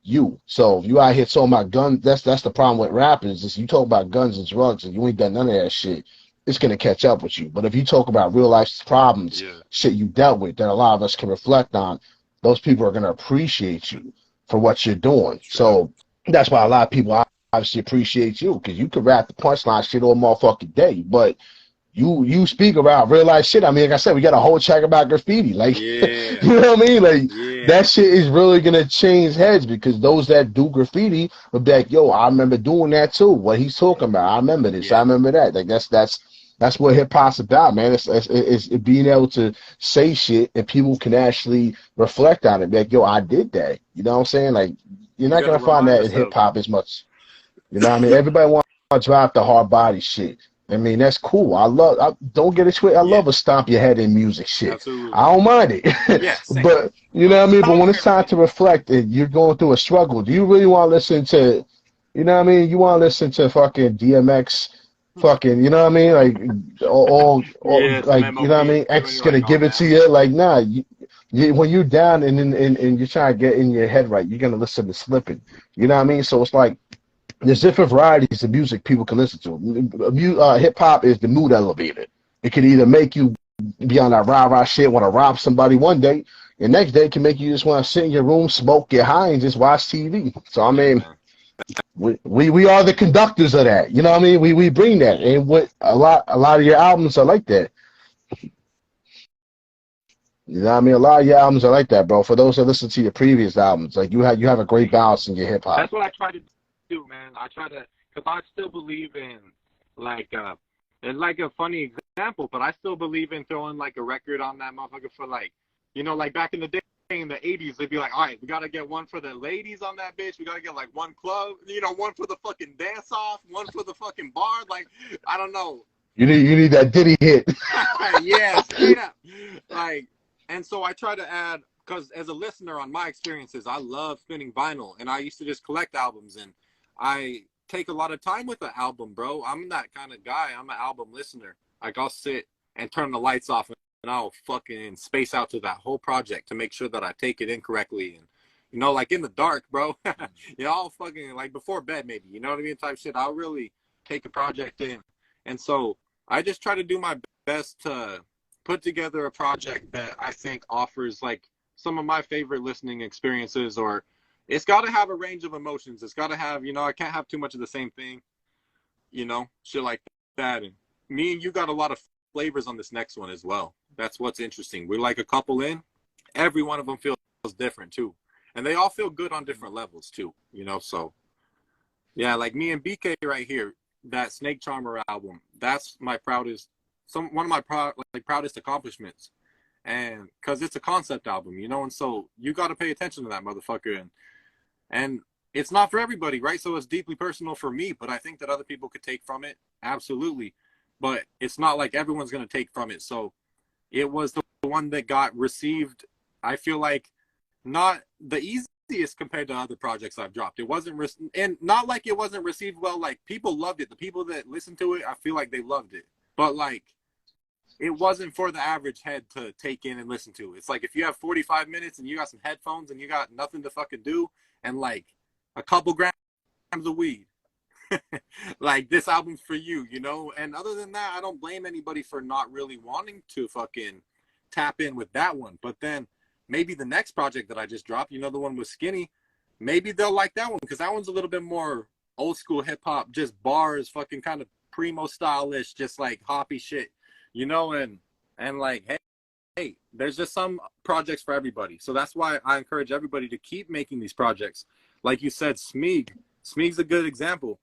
you. So if you out here talking about guns, that's the problem with rappers. Is you talk about guns and drugs and you ain't done none of that shit, it's gonna catch up with you. But if you talk about real life problems, yeah. shit you dealt with that a lot of us can reflect on, those people are going to appreciate you for what you're doing. True. So that's why a lot of people obviously appreciate you, because you could rap the punchline shit all motherfucking day, but you speak about real life shit. I mean, like I said, we got a whole track about graffiti. Like, Yeah. you know what I mean? Like, Yeah. that shit is really gonna change heads, because those that do graffiti will be like, yo, I remember doing that too. What he's talking about, I remember this. I remember that. Like, that's what hip hop's about, man. It's being able to say shit and people can actually reflect on it. Like, yo, I did that. You know what I'm saying? Like, you're not gonna find that in hip hop as much. You know what I mean? Everybody wants to drop the hard body shit. I mean, that's cool. Don't get it twisted. I love a stomp your head in music shit. Absolutely. I don't mind it. Yeah, But, you know what I mean? But when it's time to reflect and you're going through a struggle, do you really want to listen to, you know what I mean? You want to listen to fucking DMX, fucking, you know what I mean? Like, like, you know what I mean? X is going to give it to you. Like, nah, when you're down and you're trying to get in your head right, you're going to listen to Slipping. You know what I mean? So it's like, there's different varieties of music people can listen to. Hip hop is the mood elevator. It can either make you be on that rah-rah shit, want to rob somebody one day, and next day it can make you just want to sit in your room, smoke, get high, and just watch TV. So I mean, we are the conductors of that. You know what I mean? We bring that, and what a lot of your albums are like that. You know what I mean? A lot of your albums are like that, bro. For those that listen to your previous albums, like you have a great balance in your hip hop. That's what I try to do, man. I try to, because I still believe in, like, and like a funny example, but I still believe in throwing like a record on that motherfucker for, like, you know, like back in the day in the 80s, they'd be like, all right, we got to get one for the ladies on that bitch. We got to get like one club, you know, one for the fucking dance off, one for the fucking bar. Like, I don't know. You need that Diddy hit. Yeah, straight up. Like, and so I try to add, because as a listener on my experiences, I love spinning vinyl, and I used to just collect albums, and I take a lot of time with the album, bro. I'm that kind of guy. I'm an album listener. Like, I'll sit and turn the lights off, and I'll fucking space out to that whole project to make sure that I take it in correctly. And, you know, like in the dark, bro, you know, I'll fucking, like before bed maybe, you know what I mean, type shit. I'll really take a project in. And so I just try to do my best to put together a project that I think offers like some of my favorite listening experiences, or it's got to have a range of emotions. It's got to have, you know, I can't have too much of the same thing, you know, shit like that. And me and you got a lot of flavors on this next one as well. That's what's interesting. We're like a couple in. Every one of them feels different too. And they all feel good on different levels too, you know? So yeah, like me and BK right here, that Snake Charmer album, that's my proudest, one of my proudest accomplishments. And because it's a concept album, you know, and so you got to pay attention to that motherfucker. And it's not for everybody, right? So it's deeply personal for me, but I think that other people could take from it. Absolutely. But it's not like everyone's going to take from it. So it was the one that got received, I feel like, not the easiest compared to other projects I've dropped. It wasn't, and not like it wasn't received well, like people loved it. The people that listened to it, I feel like they loved it. But like, it wasn't for the average head to take in and listen to. It's like if you have 45 minutes and you got some headphones and you got nothing to fucking do and like a couple grams of weed, like this album's for you, you know? And other than that, I don't blame anybody for not really wanting to fucking tap in with that one. But then maybe the next project that I just dropped, you know, the one with Skinny, maybe they'll like that one because that one's a little bit more old school hip hop, just bars, fucking kind of primo stylish, just like hoppy shit. You know, and like, hey, there's just some projects for everybody. So that's why I encourage everybody to keep making these projects. Like you said, Smeeg's a good example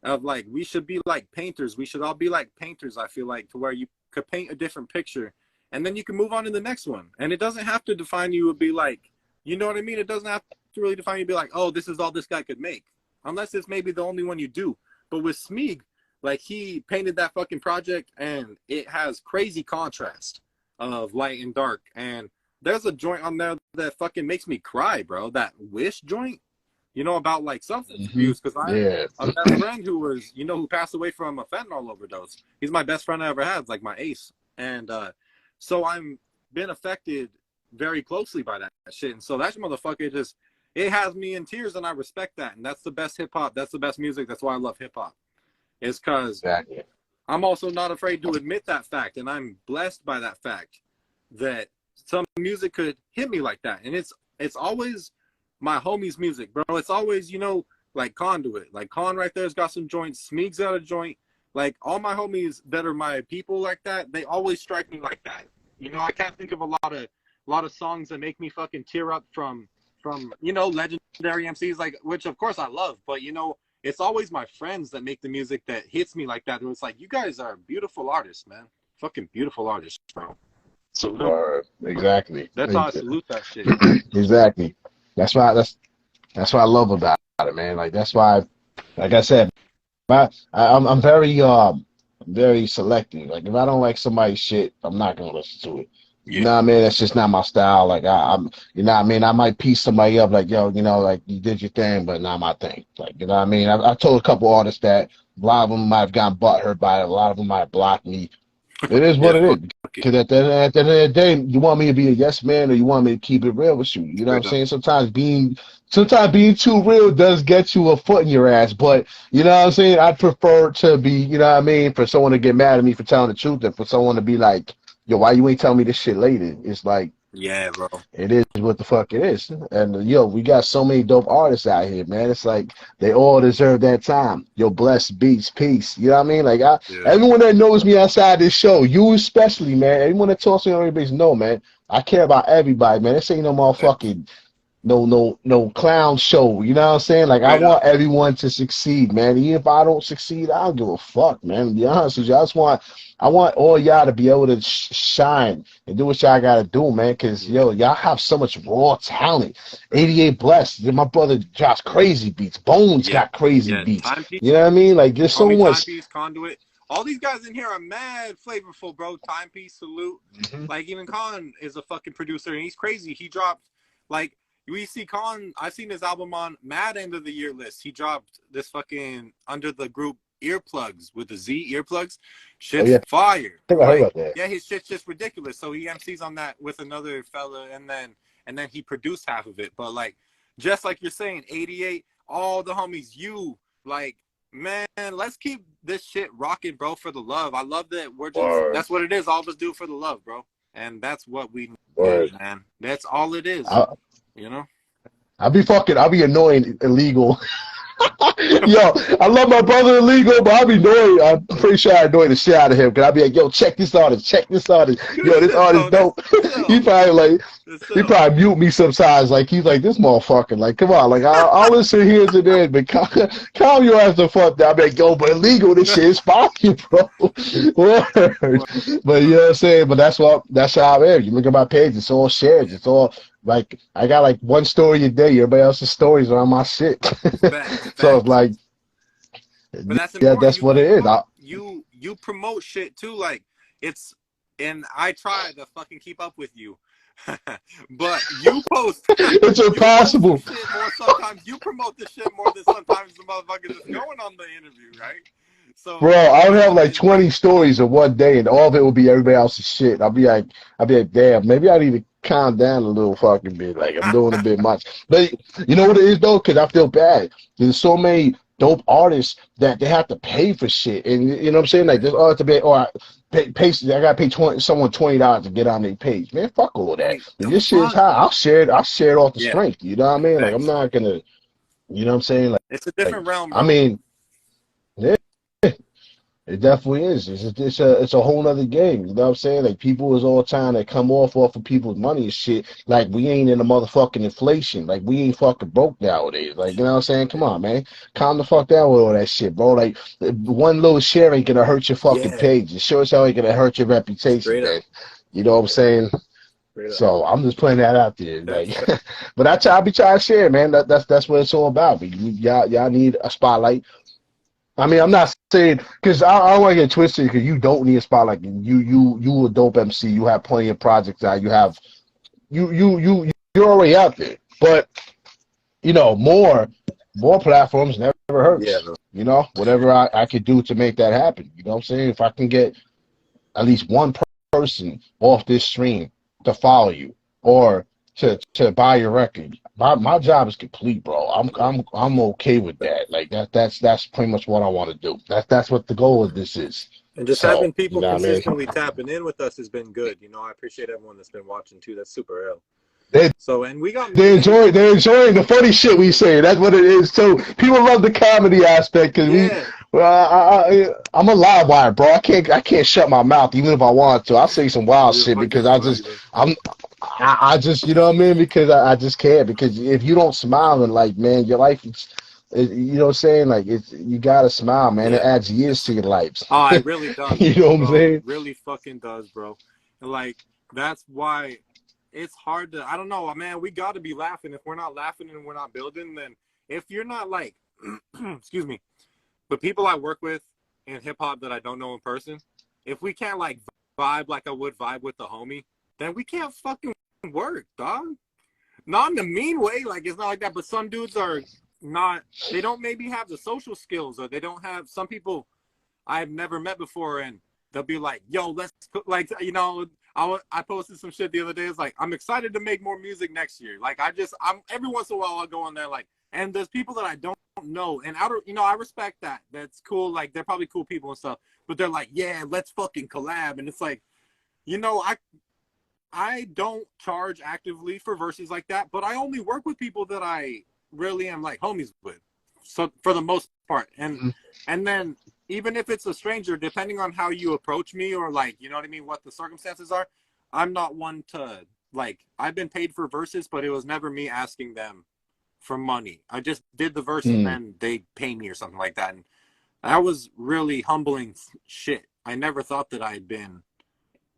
of like, we should be like painters. We should all be like painters, I feel like, to where you could paint a different picture and then you can move on to the next one. And it doesn't have to define you to be like, you know what I mean? It doesn't have to really define you to be like, oh, this is all this guy could make. Unless it's maybe the only one you do. But with Smeeg, like he painted that fucking project and it has crazy contrast of light and dark. And there's a joint on there that fucking makes me cry, bro. That Wish joint, you know, about like substance abuse. Because I have a best friend who was, you know, who passed away from a fentanyl overdose. He's my best friend I ever had, like my ace. And so I'm been affected very closely by that shit. And so that motherfucker just, it has me in tears and I respect that. And that's the best hip hop. That's the best music. That's why I love hip hop. Is because I'm also not afraid to admit that fact, and I'm blessed by that fact that some music could hit me like that. And it's it's always my homies' music, bro. It's always, you know, like Conduit. Like Con right there's got some joints. Smeeg's got a joint. Like all my homies that are my people like that, they always strike me like that. You know, I can't think of a lot of songs that make me fucking tear up from you know, legendary MCs, like, which of course I love, but you know, it's always my friends that make the music that hits me like that. It's like, you guys are beautiful artists, man. Fucking beautiful artists, bro. Salute. Exactly. That's how I salute that shit. Exactly. That's what I love about it, man. Like that's why, like I said, I'm very selective. Like if I don't like somebody's shit, I'm not gonna listen to it. You know what I mean? That's just not my style. Like I'm, you know what I mean? I might piece somebody up like, yo, you know, like you did your thing, but not my thing. Like, you know what I mean? I told a couple artists that a lot of them might have gotten butthurt by it. A lot of them might have blocked me. It is what it is. Because at the end of the day, you want me to be a yes man or you want me to keep it real with you. You know what I'm saying? Sometimes being too real does get you a foot in your ass. But you know what I'm saying? I'd prefer to be, you know what I mean, for someone to get mad at me for telling the truth than for someone to be like, yo, why you ain't telling me this shit later? It's like, yeah, bro. It is what the fuck it is. And yo, we got so many dope artists out here, man. It's like they all deserve that time. Yo, bless beats, peace. You know what I mean? Like everyone that knows me outside this show, you especially, man. Everyone that talks to me on everybody's know, man. I care about everybody, man. This ain't no motherfucking no clown show. You know what I'm saying? Like I want everyone to succeed, man. Even if I don't succeed, I don't give a fuck, man. To be honest with you, I want all y'all to be able to shine and do what y'all gotta do, man. Because yo, y'all have so much raw talent. 88 Blessed, my brother Josh, crazy beats. Bones got crazy beats. You know what I mean? Like there's so much. Timepiece, Conduit. All these guys in here are mad flavorful, bro. Timepiece, salute. Like even Con is a fucking producer and he's crazy. He dropped like. We see Con, I've seen his album on Mad End of the Year list. He dropped this fucking under the group Earplugs with the Z earplugs. Shit's fire. I think I heard about that. Yeah, his shit's just ridiculous. So he MCs on that with another fella and then he produced half of it. But like just like you're saying, 88, all the homies, you like, man, let's keep this shit rocking, bro, for the love. I love that we're just that's what it is. All of us do it for the love, bro. And that's what we do, man. That's all it is. You know, I'll be annoying illegal. Yo, I love my brother illegal, but I'll be annoying. I'm pretty sure I annoy the shit out of him. Cause I'll be like, yo, check this artist. Yo, this artist dope. He probably mute me sometimes. Like he's like, this motherfucker. Like, come on. Like I'll listen here to there, but calm your ass the fuck down. I'll be like, yo, but illegal, this shit is fire, bro. But you know what I'm saying? But that's how I am. You look at my page, it's all shared. It's all. Like I got like one story a day. Everybody else's stories are on my shit. So it's like, but that's important. That's what it is. You promote shit too. Like and I try to fucking keep up with you, but you post. It's impossible. You post more sometimes you promote the shit more than sometimes the motherfucker is going on the interview, right? So, bro, I would have like 20 stories in one day, and all of it would be everybody else's shit. I'll be like, damn, maybe I need to calm down a little fucking bit. Like I'm doing a bit much. But you know what it is though? Because I feel bad. There's so many dope artists that they have to pay for shit, and you know what I'm saying? Like there's artists to pay, or I gotta pay someone $20 to get on their page. Man, fuck all that. If this shit is high, I'll share it off the strength. You know what I mean? Like I'm not gonna. You know what I'm saying? Like it's a different realm. Bro. I mean, yeah. It definitely is. It's a whole other game. You know what I'm saying? Like people is all trying to come off of people's money and shit. Like we ain't in a motherfucking inflation. Like we ain't fucking broke nowadays. Like you know what I'm saying? Come on, man. Calm the fuck down with all that shit, bro. Like one little share ain't gonna hurt your fucking page. It sure as hell ain't gonna hurt your reputation, man. You know what I'm saying? So I'm just putting that out there. Like, but I be trying to share, man. That's what it's all about. But y'all need a spotlight. I mean, I'm not saying because I don't want to get twisted because you don't need a spotlight. You a dope MC. You have plenty of projects out. You're already out there. But you know, more platforms never hurts. Yeah, you know, whatever I could do to make that happen. You know what I'm saying? If I can get at least one person off this stream to follow you or to buy your record, my job is complete, bro. I'm okay with that. Like that's pretty much what I want to do. That's what the goal of this is. And just having people consistently tapping in with us has been good. You know, I appreciate everyone that's been watching too. That's super real. They So, and we got they're enjoying the funny shit we say. That's what it is too. People love the comedy aspect because yeah, I'm a live wire, bro. I can't shut my mouth even if I want to. I'll say some wild you're shit fucking because funny, though. I just you know what I mean because I just can't because if you don't smile and like man your life you know what I'm saying like it's you gotta smile man it Yeah. adds years to your lives. Oh, it really does, You know what I'm bro. It saying? really fucking does, bro. And like, that's why it's hard to, I don't know, man, we got to be laughing. If we're not laughing and we're not building, then if you're not like, excuse me, but people I work with in hip hop that I don't know in person, if we can't like vibe like I would vibe with the homie, then we can't fucking work, dog. Not in the mean way, like it's not like that, but some dudes are not, they don't maybe have the social skills, or they don't have, some people I've never met before, and they'll be like, yo, let's like, you know, I posted some shit the other day. It's like, I'm excited to make more music next year. Like I'm every once in a while I'll go on there like, and there's people that I don't know, and you know, I respect that. That's cool. Like they're probably cool people and stuff, but they're like, yeah, let's fucking collab. And it's like, you know, I don't charge actively for verses like that, but I only work with people that I really am like homies with. So for the most part. And then even if it's a stranger, depending on how you approach me or like, you know what I mean, what the circumstances are, I'm not one to like, I've been paid for verses, but it was never me asking them for money. I just did the verse and then they pay me or something like that. And that was really humbling shit. I never thought that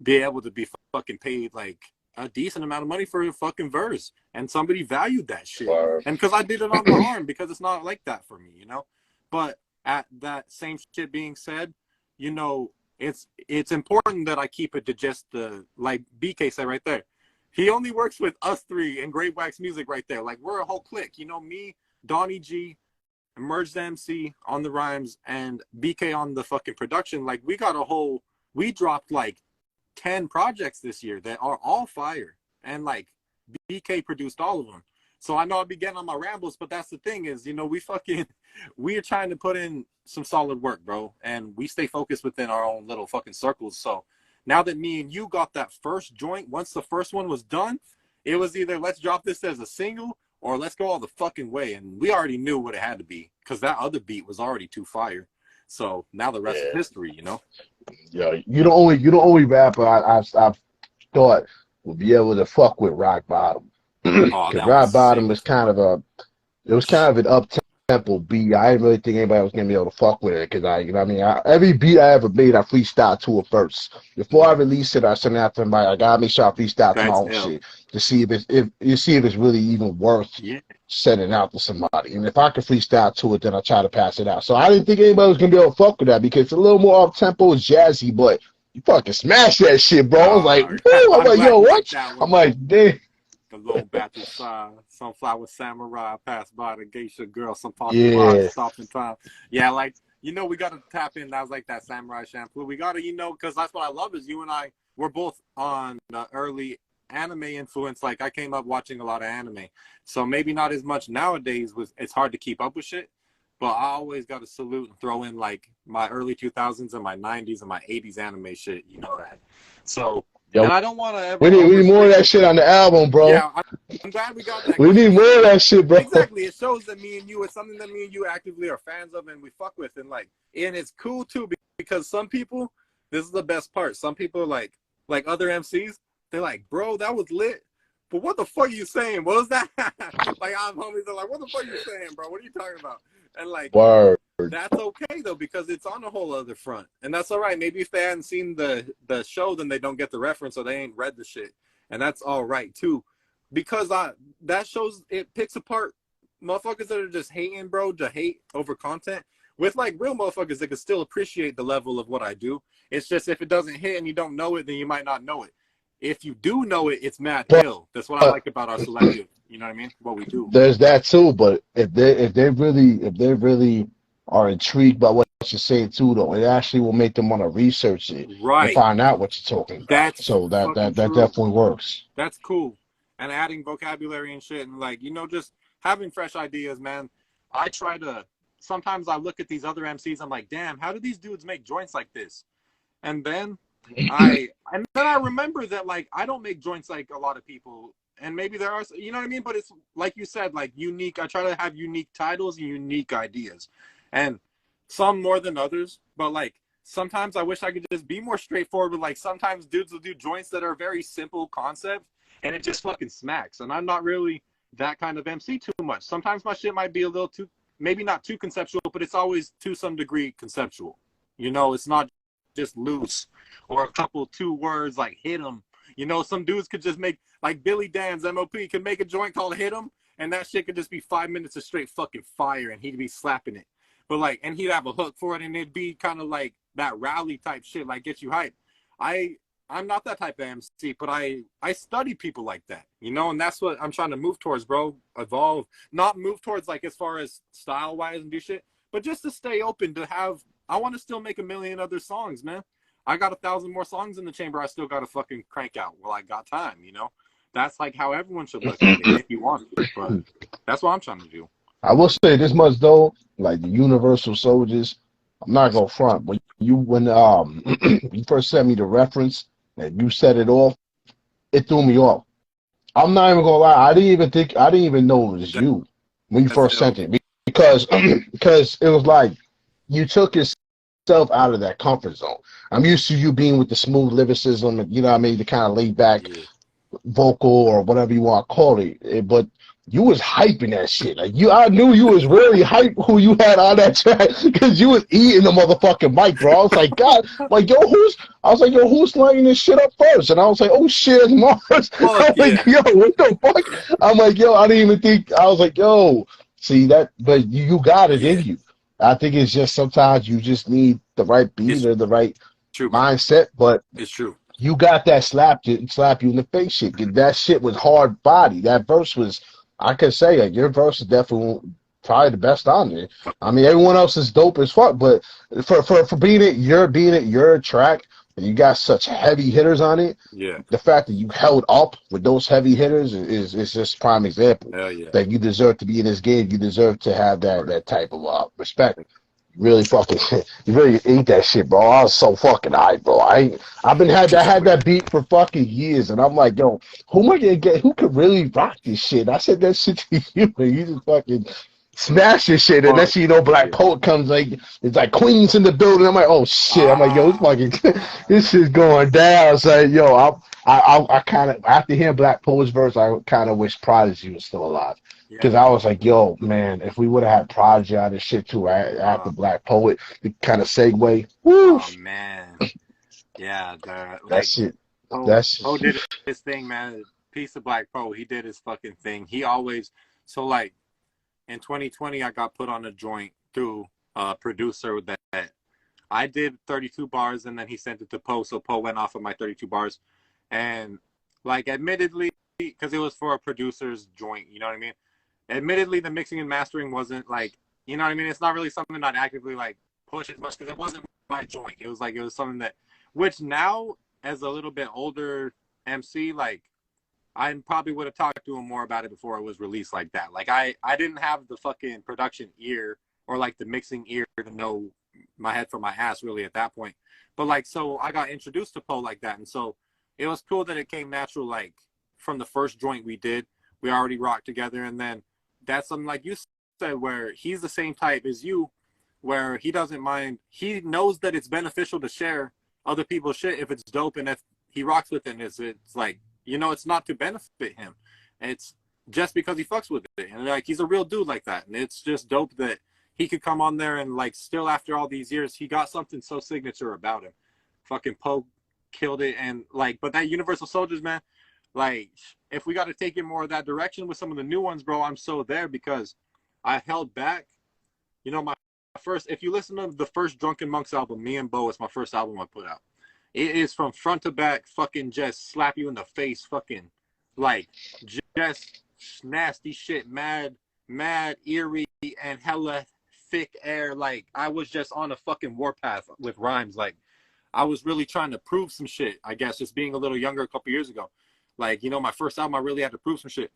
be able to be fucking paid like a decent amount of money for a fucking verse, and somebody valued that shit. Or, And because I did it on the arm, because it's not like that for me, you know. But at that same shit being said, you know, it's important that I keep it to just the, like BK said right there. He only works with us three and Great Wax Music right there. Like we're a whole clique, you know, me, Donnie G, Merge the MC on the rhymes, and BK on the fucking production. Like we dropped like 10 projects this year that are all fire, and like BK produced all of them. So I know I'll be getting on my rambles, but that's the thing is, you know, we're trying to put in some solid work, bro, and we stay focused within our own little fucking circles. So now that me and you got that first joint, once the first one was done, it was either let's drop this as a single or let's go all the fucking way. And we already knew what it had to be because that other beat was already too fire. So now the rest is history, you know. yeah, you the only rapper I've thought would be able to fuck with Rock Bottom. Oh, Because that was Rock sick. Bottom is it was kind of an up tempo beat. I didn't really think anybody was gonna be able to fuck with it because you know what I mean. Every beat I ever made, I freestyle to it first. Before I release it, I send it out to somebody. I gotta make sure I freestyle to my That's own ill. shit to see if it's really even worth Yeah. sending out to somebody. And if I can freestyle to it, then I try to pass it out. So I didn't think anybody was gonna be able to fuck with that because it's a little more up tempo, it's jazzy, but you fucking smash that shit, bro. I was like, woo! I'm I'm like, glad yo, you like what? that one, I'm bro. like, damn. The low battle side, sunflower samurai passed by the geisha girl, some pocket watch Yeah. stopped in time. Yeah, like, you know, we got to tap in. That was like that samurai shampoo. We got to, you know, because that's what I love is you and I, we're both on the early anime influence. Like I came up watching a lot of anime. So maybe not as much nowadays, it's hard to keep up with shit. But I always got to salute and throw in like my early 2000s and my 90s and my 80s anime shit, you know that. So, Yo, and I don't want to ever we need more of overstate that the shit fact. on the album, bro. Yeah, I'm glad we got that We because need more of that shit, bro. exactly, it shows that me and you, it's something that me and you actively are fans of and we fuck with, and like, and it's cool too because some people, this is the best part. Some people like other MCs, they're like, bro, that was lit, but what the fuck are you saying? What was that? Like, I'm homies are like, what the fuck are you saying, bro? What are you talking about? And like, Word. that's okay though because it's on a whole other front, and that's all right. Maybe if they hadn't seen the show, then they don't get the reference or they ain't read the shit, and that's all right too, because that shows it picks apart motherfuckers that are just hating, bro, to hate over content with like real motherfuckers that can still appreciate the level of what I do. It's just if it doesn't hit and you don't know it, then you might not know it. If you do know it, it's mad ill. That's what I like about our selective. You know what I mean? What we do. There's that too, but if they really are intrigued by what you're saying too, though, it actually will make them want to research it and Right. find out what you're talking about. That's So that fucking that that true. definitely works. That's cool. And adding vocabulary and shit and like, you know, just having fresh ideas, man. I try to, sometimes I look at these other MCs, I'm like, damn, how do these dudes make joints like this? And then I remember that like I don't make joints like a lot of people and maybe there are, you know what I mean? But it's like you said, like unique. I try to have unique titles and unique ideas, and some more than others. But like sometimes I wish I could just be more straightforward. But like sometimes dudes will do joints that are very simple concept, and it just fucking smacks. And I'm not really that kind of MC too much. Sometimes my shit might be a little too, maybe not too conceptual, but it's always to some degree conceptual. You know, it's not just loose or a couple 2 words like hit 'em. You know, some dudes could just make, like Billy Dan's MOP could make a joint called Hit 'em, and that shit could just be 5 minutes of straight fucking fire, and he'd be slapping it. But like, and he'd have a hook for it, and it'd be kind of like that rally type shit, like get you hyped. I'm not that type of MC, but I study people like that, you know, and that's what I'm trying to move towards, bro. Evolve, not move towards like as far as style wise and do shit, but just to stay open to have. I want to still make a million other songs, man. I got 1,000 more songs in the chamber. I still got to fucking crank out while I got time, you know? That's like how everyone should look at it if you want to, but that's what I'm trying to do. I will say this much though, like the Universal Soldiers, I'm not gonna front. When you first sent me the reference and you set it off, it threw me off. I'm not even gonna lie, I didn't even know it was you when you first sent it, because it was like you took yourself out of that comfort zone. I'm used to you being with the smooth lyricism and, you know what I mean, the kind of laid back vocal or whatever you want to call it. But you was hyping that shit. Like I knew you was really hype who you had on that track, because you was eating the motherfucking mic, bro. I was like, God, like who's lighting this shit up first? And I was like, oh shit, it's Marz. I'm like, yo, what the fuck? I'm like, yo, I didn't even think. I was like, yo, see that, but you got it in you. I think it's just sometimes you just need the right beat or the right mindset, but it's true. You got that slap you in the face shit. That shit was hard body. That verse was, I could say, like, your verse is definitely probably the best on there. I mean, everyone else is dope as fuck, but for being it your track, and you got such heavy hitters on it. Yeah. The fact that you held up with those heavy hitters is just prime example. That you deserve to be in this game. You deserve to have that type of respect. Really fucking, you really ate that shit, bro. I was so fucking hyped, bro. I had that beat for fucking years, and I'm like, yo, who am I gonna get? Who could really rock this shit? And I said that shit to you, and you just fucking smash this shit. And next thing you know, Black Poet comes, like, it's like Queens in the building. I'm like, oh shit. I'm like, yo, this fucking, this shit's going down. So yo, I kind of, after hearing Black Poet's verse, I kind of wish Prodigy was still alive. Because I was like, yo, man, if we would have had Prodigy on this shit too after Black Poet, the kind of segue. Woo! Oh, man. Yeah. That shit. Poe did his thing, man. Piece of Black Poe. He did his fucking thing. He always, so like, in 2020, I got put on a joint through a producer that I did 32 bars, and then he sent it to Poe, so Poe went off of my 32 bars. And, like, admittedly, because it was for a producer's joint, you know what I mean? Admittedly, the mixing and mastering wasn't like, you know what I mean? It's not really something I'd actively like push as much, because it wasn't my joint. It was something that, which now as a little bit older MC, like I probably would have talked to him more about it before it was released like that. Like I didn't have the fucking production ear or like the mixing ear to know my head from my ass really at that point. But like, so I got introduced to Poe like that. And so it was cool that it came natural, like from the first joint we did, we already rocked together. And then that's something like you said, where he's the same type as you, where he doesn't mind. He knows that it's beneficial to share other people's shit if it's dope, and if he rocks with it, it's like, you know, it's not to benefit him. It's just because he fucks with it. And like, he's a real dude like that. And it's just dope that he could come on there and like, still after all these years, he got something so signature about him. Fucking Poe killed it. And like, but that Universal Soldiers, man, like, if we got to take it more that direction with some of the new ones, bro, I'm so there, because I held back. You know, my first, if you listen to the first Drunken Monks album, Me and Bo, it's my first album I put out. It is from front to back, fucking just slap you in the face, fucking like just nasty shit, mad, eerie, and hella thick air. Like I was just on a fucking warpath with rhymes. Like I was really trying to prove some shit, I guess, just being a little younger a couple years ago. Like, you know, my first album, I really had to prove some shit.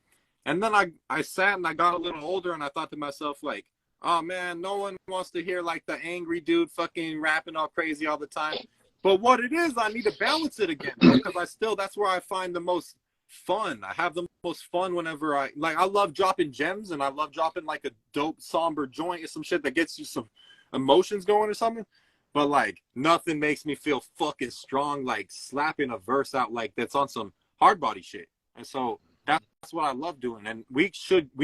And then I sat and I got a little older, and I thought to myself, like, oh, man, no one wants to hear, like, the angry dude fucking rapping all crazy all the time. But what it is, I need to balance it again, because that's where I find the most fun. I have the most fun whenever I love dropping gems, and I love dropping like a dope somber joint or some shit that gets you some emotions going or something. But like nothing makes me feel fucking strong like slapping a verse out like that's on some hard body shit. And so that's what I love doing. And we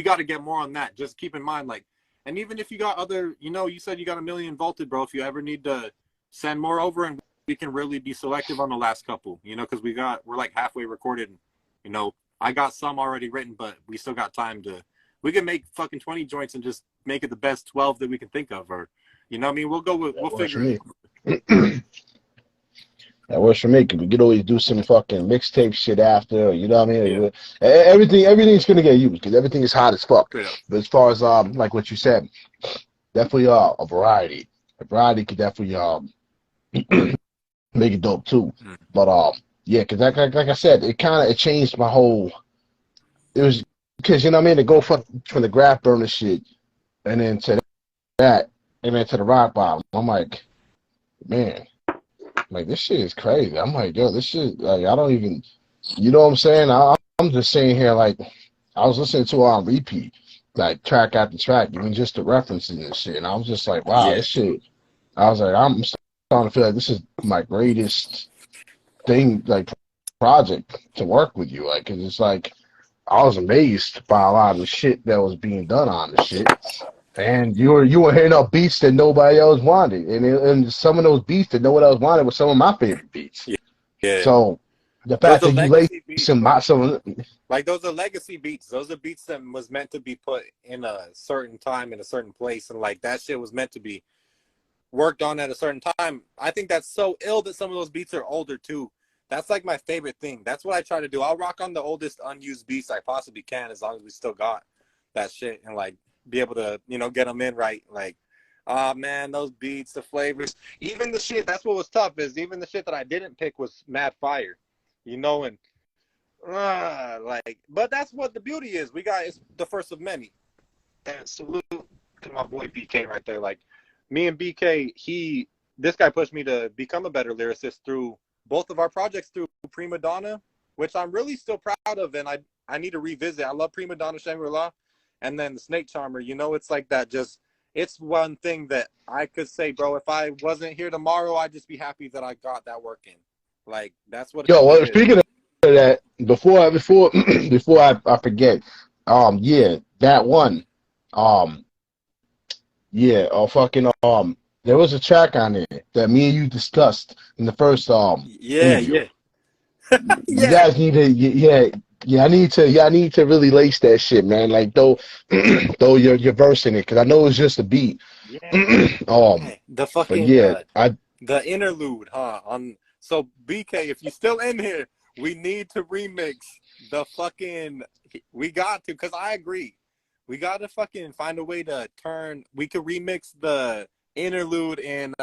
got to get more on that. Just keep in mind, like, and even if you got other, you said you got 1,000,000 volted, bro. If you ever need to send more over, and we can really be selective on the last couple, because we're like halfway recorded. I got some already written, but we still got time we can make fucking 20 joints and just make it the best 12 that we can think of, or, what I mean? We'll figure it. That works for me, because we could always do some fucking mixtape shit after, you know what I mean? Yeah. Everything's gonna get used, because everything is hot as fuck. Yeah. But as far as like what you said, definitely a variety. A variety could definitely make it dope too. But yeah, because like I said, it changed my whole. It was because what I mean, to go from the graph burner shit, and then to that, and then to the rock bottom. I'm like, man. Like, this shit is crazy. I'm like, yo, this shit, like, I don't even, you know what I'm saying? I'm just saying here, like, I was listening to it on repeat, like, track after track, even just the references and shit. And I was just like, wow, this shit, I was like, I'm starting to feel like this is my greatest thing, like, project to work with you. Like, 'cause it's like, I was amazed by a lot of the shit that was being done on the shit. And you were hearing up beats that nobody else wanted, and some of those beats that no one else wanted were some of my favorite beats. Yeah. So the fact that you lace some, like, those are legacy beats. Those are beats that was meant to be put in a certain time in a certain place, and like that shit was meant to be worked on at a certain time. I think that's so ill that some of those beats are older too. That's like my favorite thing. That's what I try to do. I'll rock on the oldest unused beats I possibly can, as long as we still got that shit, and like be able to, get them in right. Like, man, those beats, the flavors, even the shit. That's what was tough, is even the shit that I didn't pick was mad fire, and like, but that's what the beauty is. It's the first of many. And salute to my boy BK right there. Like, me and BK, this guy pushed me to become a better lyricist through both of our projects, through Prima Donna, which I'm really still proud of, and I need to revisit. I love Prima Donna Shangri-La. And then the Snake Charmer, it's like that. It's one thing that I could say, bro, if I wasn't here tomorrow, I'd just be happy that I got that work in. Like, that's what. Yo, well, speaking of that, before I forget, that one, there was a track on it that me and you discussed in the first interview. You guys need to, I need to really lace that shit, man. Like, though you're versing it, because I know it's just a beat. The fucking the interlude, huh? So BK, if you're still in here, we need to remix the fucking. We got to, because I agree. We got to fucking find a way to we could remix the interlude in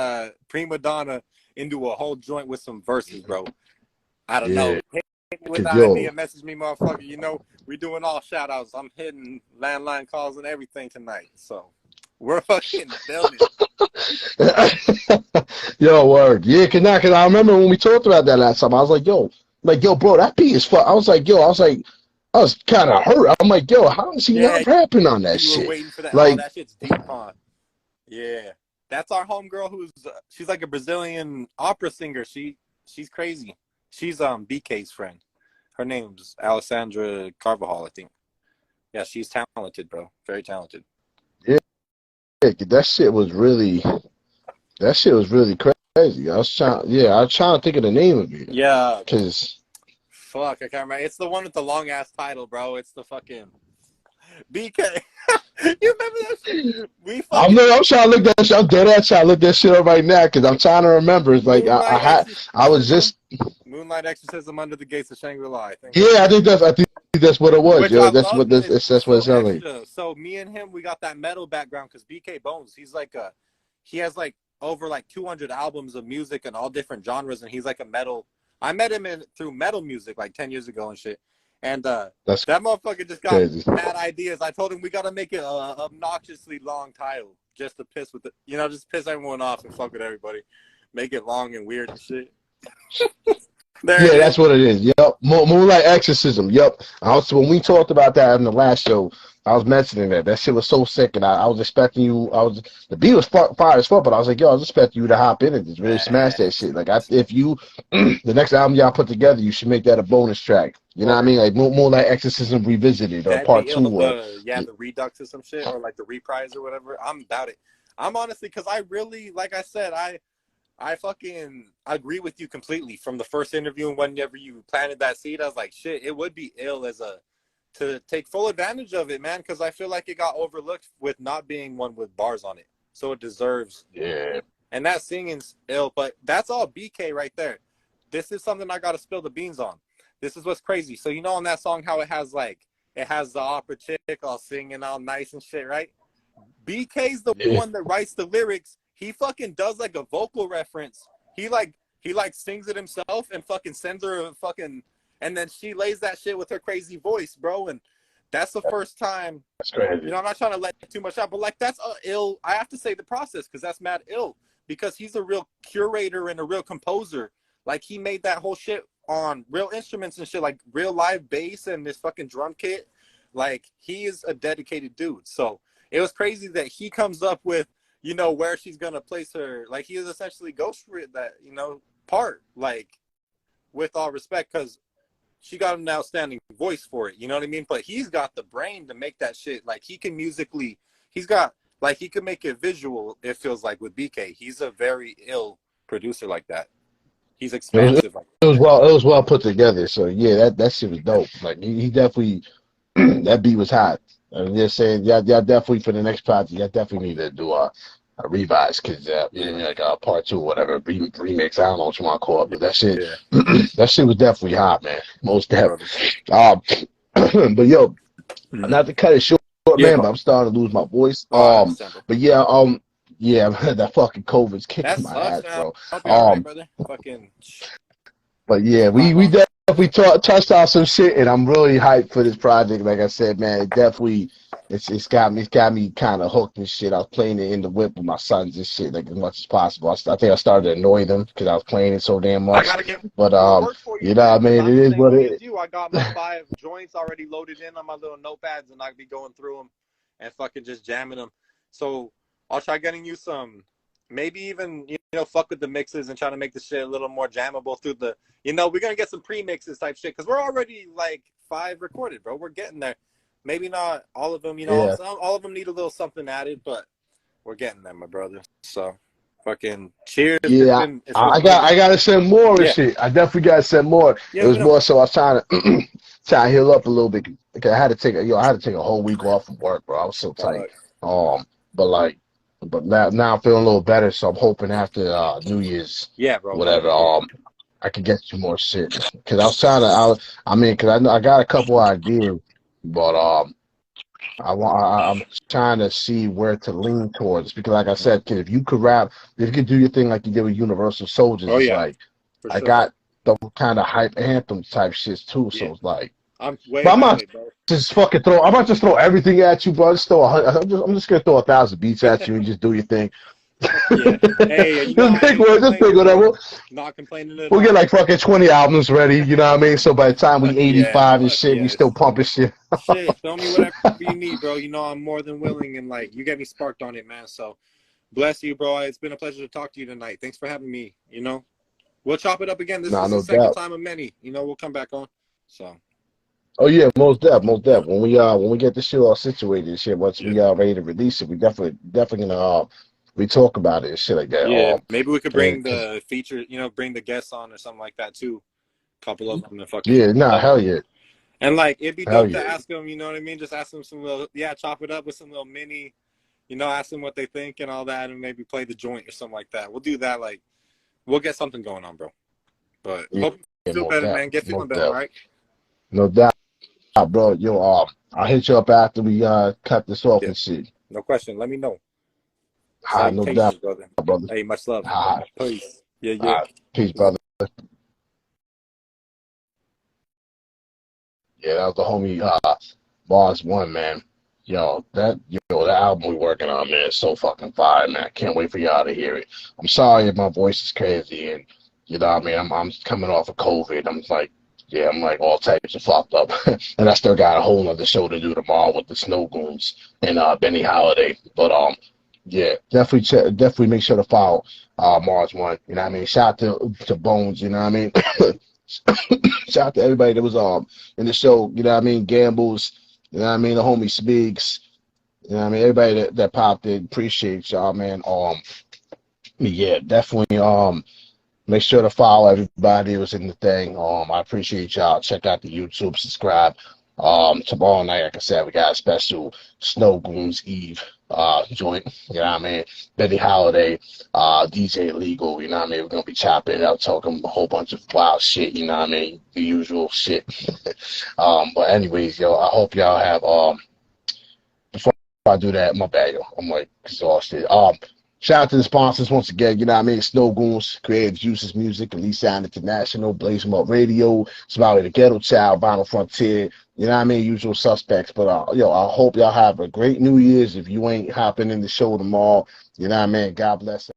Prima Donna into a whole joint with some verses, bro. I don't know. With the idea, message me, motherfucker. We doing all shout outs. I'm hitting landline calls and everything tonight. So we're fucking building. Yo, word. Yeah, cause I remember when we talked about that last time, I was like, yo, bro, that beat is fuck. I was kind of hurt. I'm like, yo, how is he not rapping on that shit? You were waiting for that. Like, that shit's deep, huh? Yeah. That's our homegirl she's like a Brazilian opera singer. She's crazy. She's BK's friend. Her name's Alessandra Carvajal, I think. Yeah, she's talented, bro. Very talented. Yeah, that shit was really crazy. I was trying to think of the name of it. Yeah. Cause fuck, I can't remember. It's the one with the long ass title, bro. It's the fucking BK. You remember that shit? I'm trying to look that shit. I'm dead ass trying to look that shit up right now, because I'm trying to remember. It's like I was just Moonlight Exorcism Under the Gates of Shangri-La, I think. Yeah, I think that's what it was. Yo, that's what it sounds like. So me and him, we got that metal background, because BK Bones, he has like over like 200 albums of music and all different genres, and he's like a metal. I met him through metal music like 10 years ago and shit. And that motherfucker just got mad ideas. I told him we gotta make it a obnoxiously long title, just to piss with just piss everyone off and fuck with everybody. Make it long and weird and shit. There it Yeah, is. that's what it is. Yep. Moonlight Exorcism. Yep. When we talked about that in the last show, I was mentioning that. That shit was so sick, and I was expecting you. The beat was fire as fuck, but I was like, yo, I was expecting you to hop in and just really smash that shit. Like, if you, the next album y'all put together, you should make that a bonus track. You know what I Or mean? Like Moonlight Exorcism Revisited or that'd be Part ill. Two. Or The redux or some shit, or like the reprise or whatever. I'm about it. I'm honestly, because I really, like I said, I fucking agree with you completely. From the first interview and whenever you planted that seed, I was like, shit, it would be ill to take full advantage of it, man, because I feel like it got overlooked with not being one with bars on it. So it deserves. yeah, And that singing's ill, but that's all BK right there. This is something I got to spill the beans on. This is what's crazy. So you know on that song how it has the opera chick all singing all nice and shit, right? BK's the yeah. one that writes the lyrics. He fucking does like a vocal reference. He sings it himself and fucking sends her a fucking, and then she lays that shit with her crazy voice, bro. And that's the first time. That's crazy. You know, I'm not trying to let too much out, but like that's ill. I have to say the process because that's mad ill because he's a real curator and a real composer. Like he made that whole shit on real instruments and shit, like real live bass and this fucking drum kit. Like he is a dedicated dude. So it was crazy that he comes up with, you know, where she's gonna place her. Like he is essentially ghostwritten that, you know, part. Like with all respect, because she got an outstanding voice for it. You know what I mean? But he's got the brain to make that shit. Like he can musically. He's got like he can make it visual. It feels like with BK. He's a very ill producer like that. He's It was, expansive. Like it was well put together. So yeah, that shit was dope. Like he definitely that beat was hot. I'm just saying, y'all definitely for the next project, y'all definitely need to do a revise because you know, like part two or whatever remix. I don't know what you want to call it, but that shit yeah, that shit was definitely hot, man. Most brother. definitely. But yo, not to cut it short, Yeah, man, go. but I'm starting to lose my voice. Oh, I understand, bro. But yeah, yeah, that fucking COVID's That kicking my sucks, ass, man. bro. I hope you're all right, Um, brother. Fucking. But yeah, we Uh-huh. definitely touched on some shit, and I'm really hyped for this project. Like I said, man, it definitely it's got me kind of hooked and shit. I was playing it in the whip with my sons and shit, like as much as possible. I think I started to annoy them because I was playing it so damn I much. gotta get But more work for you, you know man, what I because mean? I'm It the is same what way it as is. you. I got my 5 joints already loaded in on my little notepads, and I'll be going through them and fucking just jamming them. So I'll try getting you some, maybe even, you know, fuck with the mixes and try to make the shit a little more jammable through the, you know, we're gonna get some pre-mixes type shit because we're already like 5 recorded, bro. We're getting there. Maybe not all of them, you know, Yeah. all of them need a little something added, but we're getting there, my brother. So fucking cheers. Yeah, It's been a pleasure. I gotta send more and Yeah. shit. I definitely gotta send more. Yeah, It let me was know. more so I was trying to try to heal up a little bit. Okay, I had to take a whole week off from work, bro. I was so tight. But like, but now I'm feeling a little better. So I'm hoping after New Year's, Yeah, bro. whatever, I can get some more shit. Cause I was trying to, I mean, cause I know I got a couple ideas, but I'm trying to see where to lean towards because, like I said, kid, if you could rap, if you could do your thing like you did with Universal Soldiers, Oh it's yeah, like for I sure, bro. got the kind of hype anthem type shits too. Yeah, So it's like, I'm way but I'm that not way, bro. just fucking throw. I'm not just throw everything at you, bro. I'm just gonna throw 1,000 beats at you and just do your thing. Yeah. Hey, you know I ain't Just pick complaining, bro. whatever. Not complaining at We'll get all. like fucking 20 albums ready. You know what I mean? So by the time we Yeah, 85 and fuck shit, we still yes. pumping shit. Shit, throw me whatever you need, bro. You know I'm more than willing, and like you get me sparked on it, man. So bless you, bro. It's been a pleasure to talk to you tonight. Thanks for having me. You know, we'll chop it up again. This Nah, is the no second doubt. time of many. You know, we'll come back on. So Oh yeah, most def. When we get this shit all situated, and shit. Once yeah, we ready to release it, we definitely gonna we talk about it and shit like that. yeah. Maybe we could bring Cause the feature, you know, bring the guests on or something like that too. Couple of them and fucking yeah, nah, chop it hell up. yeah, And like it'd be hell dope to yeah. ask them, you know what I mean? Just ask them some little, yeah, chop it up with some little mini, you know, ask them what they think and all that, and maybe play the joint or something like that. We'll do that. Like we'll get something going on, bro. But Yeah, hope you feel better, man. Get feeling better, all right? no doubt, bro. Yo, I'll hit you up after we cut this off Yeah, and shit. no question. Let me know. No doubt, Salutations, brother. brother. Hey, much love. All right, Peace. Yeah, yeah. peace, brother. Yeah, that was the homie Boss One, man. That album we working on, man, is so fucking fire, man. I can't wait for y'all to hear it. I'm sorry if my voice is crazy and You know what I mean? I'm coming off of COVID. I'm like, yeah, I'm like all types of fucked up. And I still got a whole nother show to do tomorrow with the Snow Goons and Benny Holiday. But yeah, definitely definitely make sure to follow Mars One. You know what I mean? Shout out to Bones, you know what I mean? Shout out to everybody that was in the show, you know what I mean? Gambles, you know what I mean? The homie Spigs, you know what I mean? Everybody that popped in, appreciate y'all, man. Yeah, definitely make sure to follow everybody who was in the thing. I appreciate y'all. Check out the YouTube, subscribe. Tomorrow night, like I said, we got a special Snow Goons Eve joint. You know what I mean? Betty Holiday, DJ Legal. You know what I mean? We're gonna be chopping it up, talking a whole bunch of wild shit. You know what I mean? The usual shit. But anyways, yo, I hope y'all have before I do that, my bad, yo. I'm like exhausted. Shout out to the sponsors once again, you know what I mean? Snow Goons, Creative Juices Music, Elite Sound International, Blaze 'em Up Radio, Smiley the Ghetto Child, Vinyl Frontier, you know what I mean? Usual suspects. But yo, I hope y'all have a great New Year's. If you ain't hopping in the show tomorrow, you know what I mean? God bless.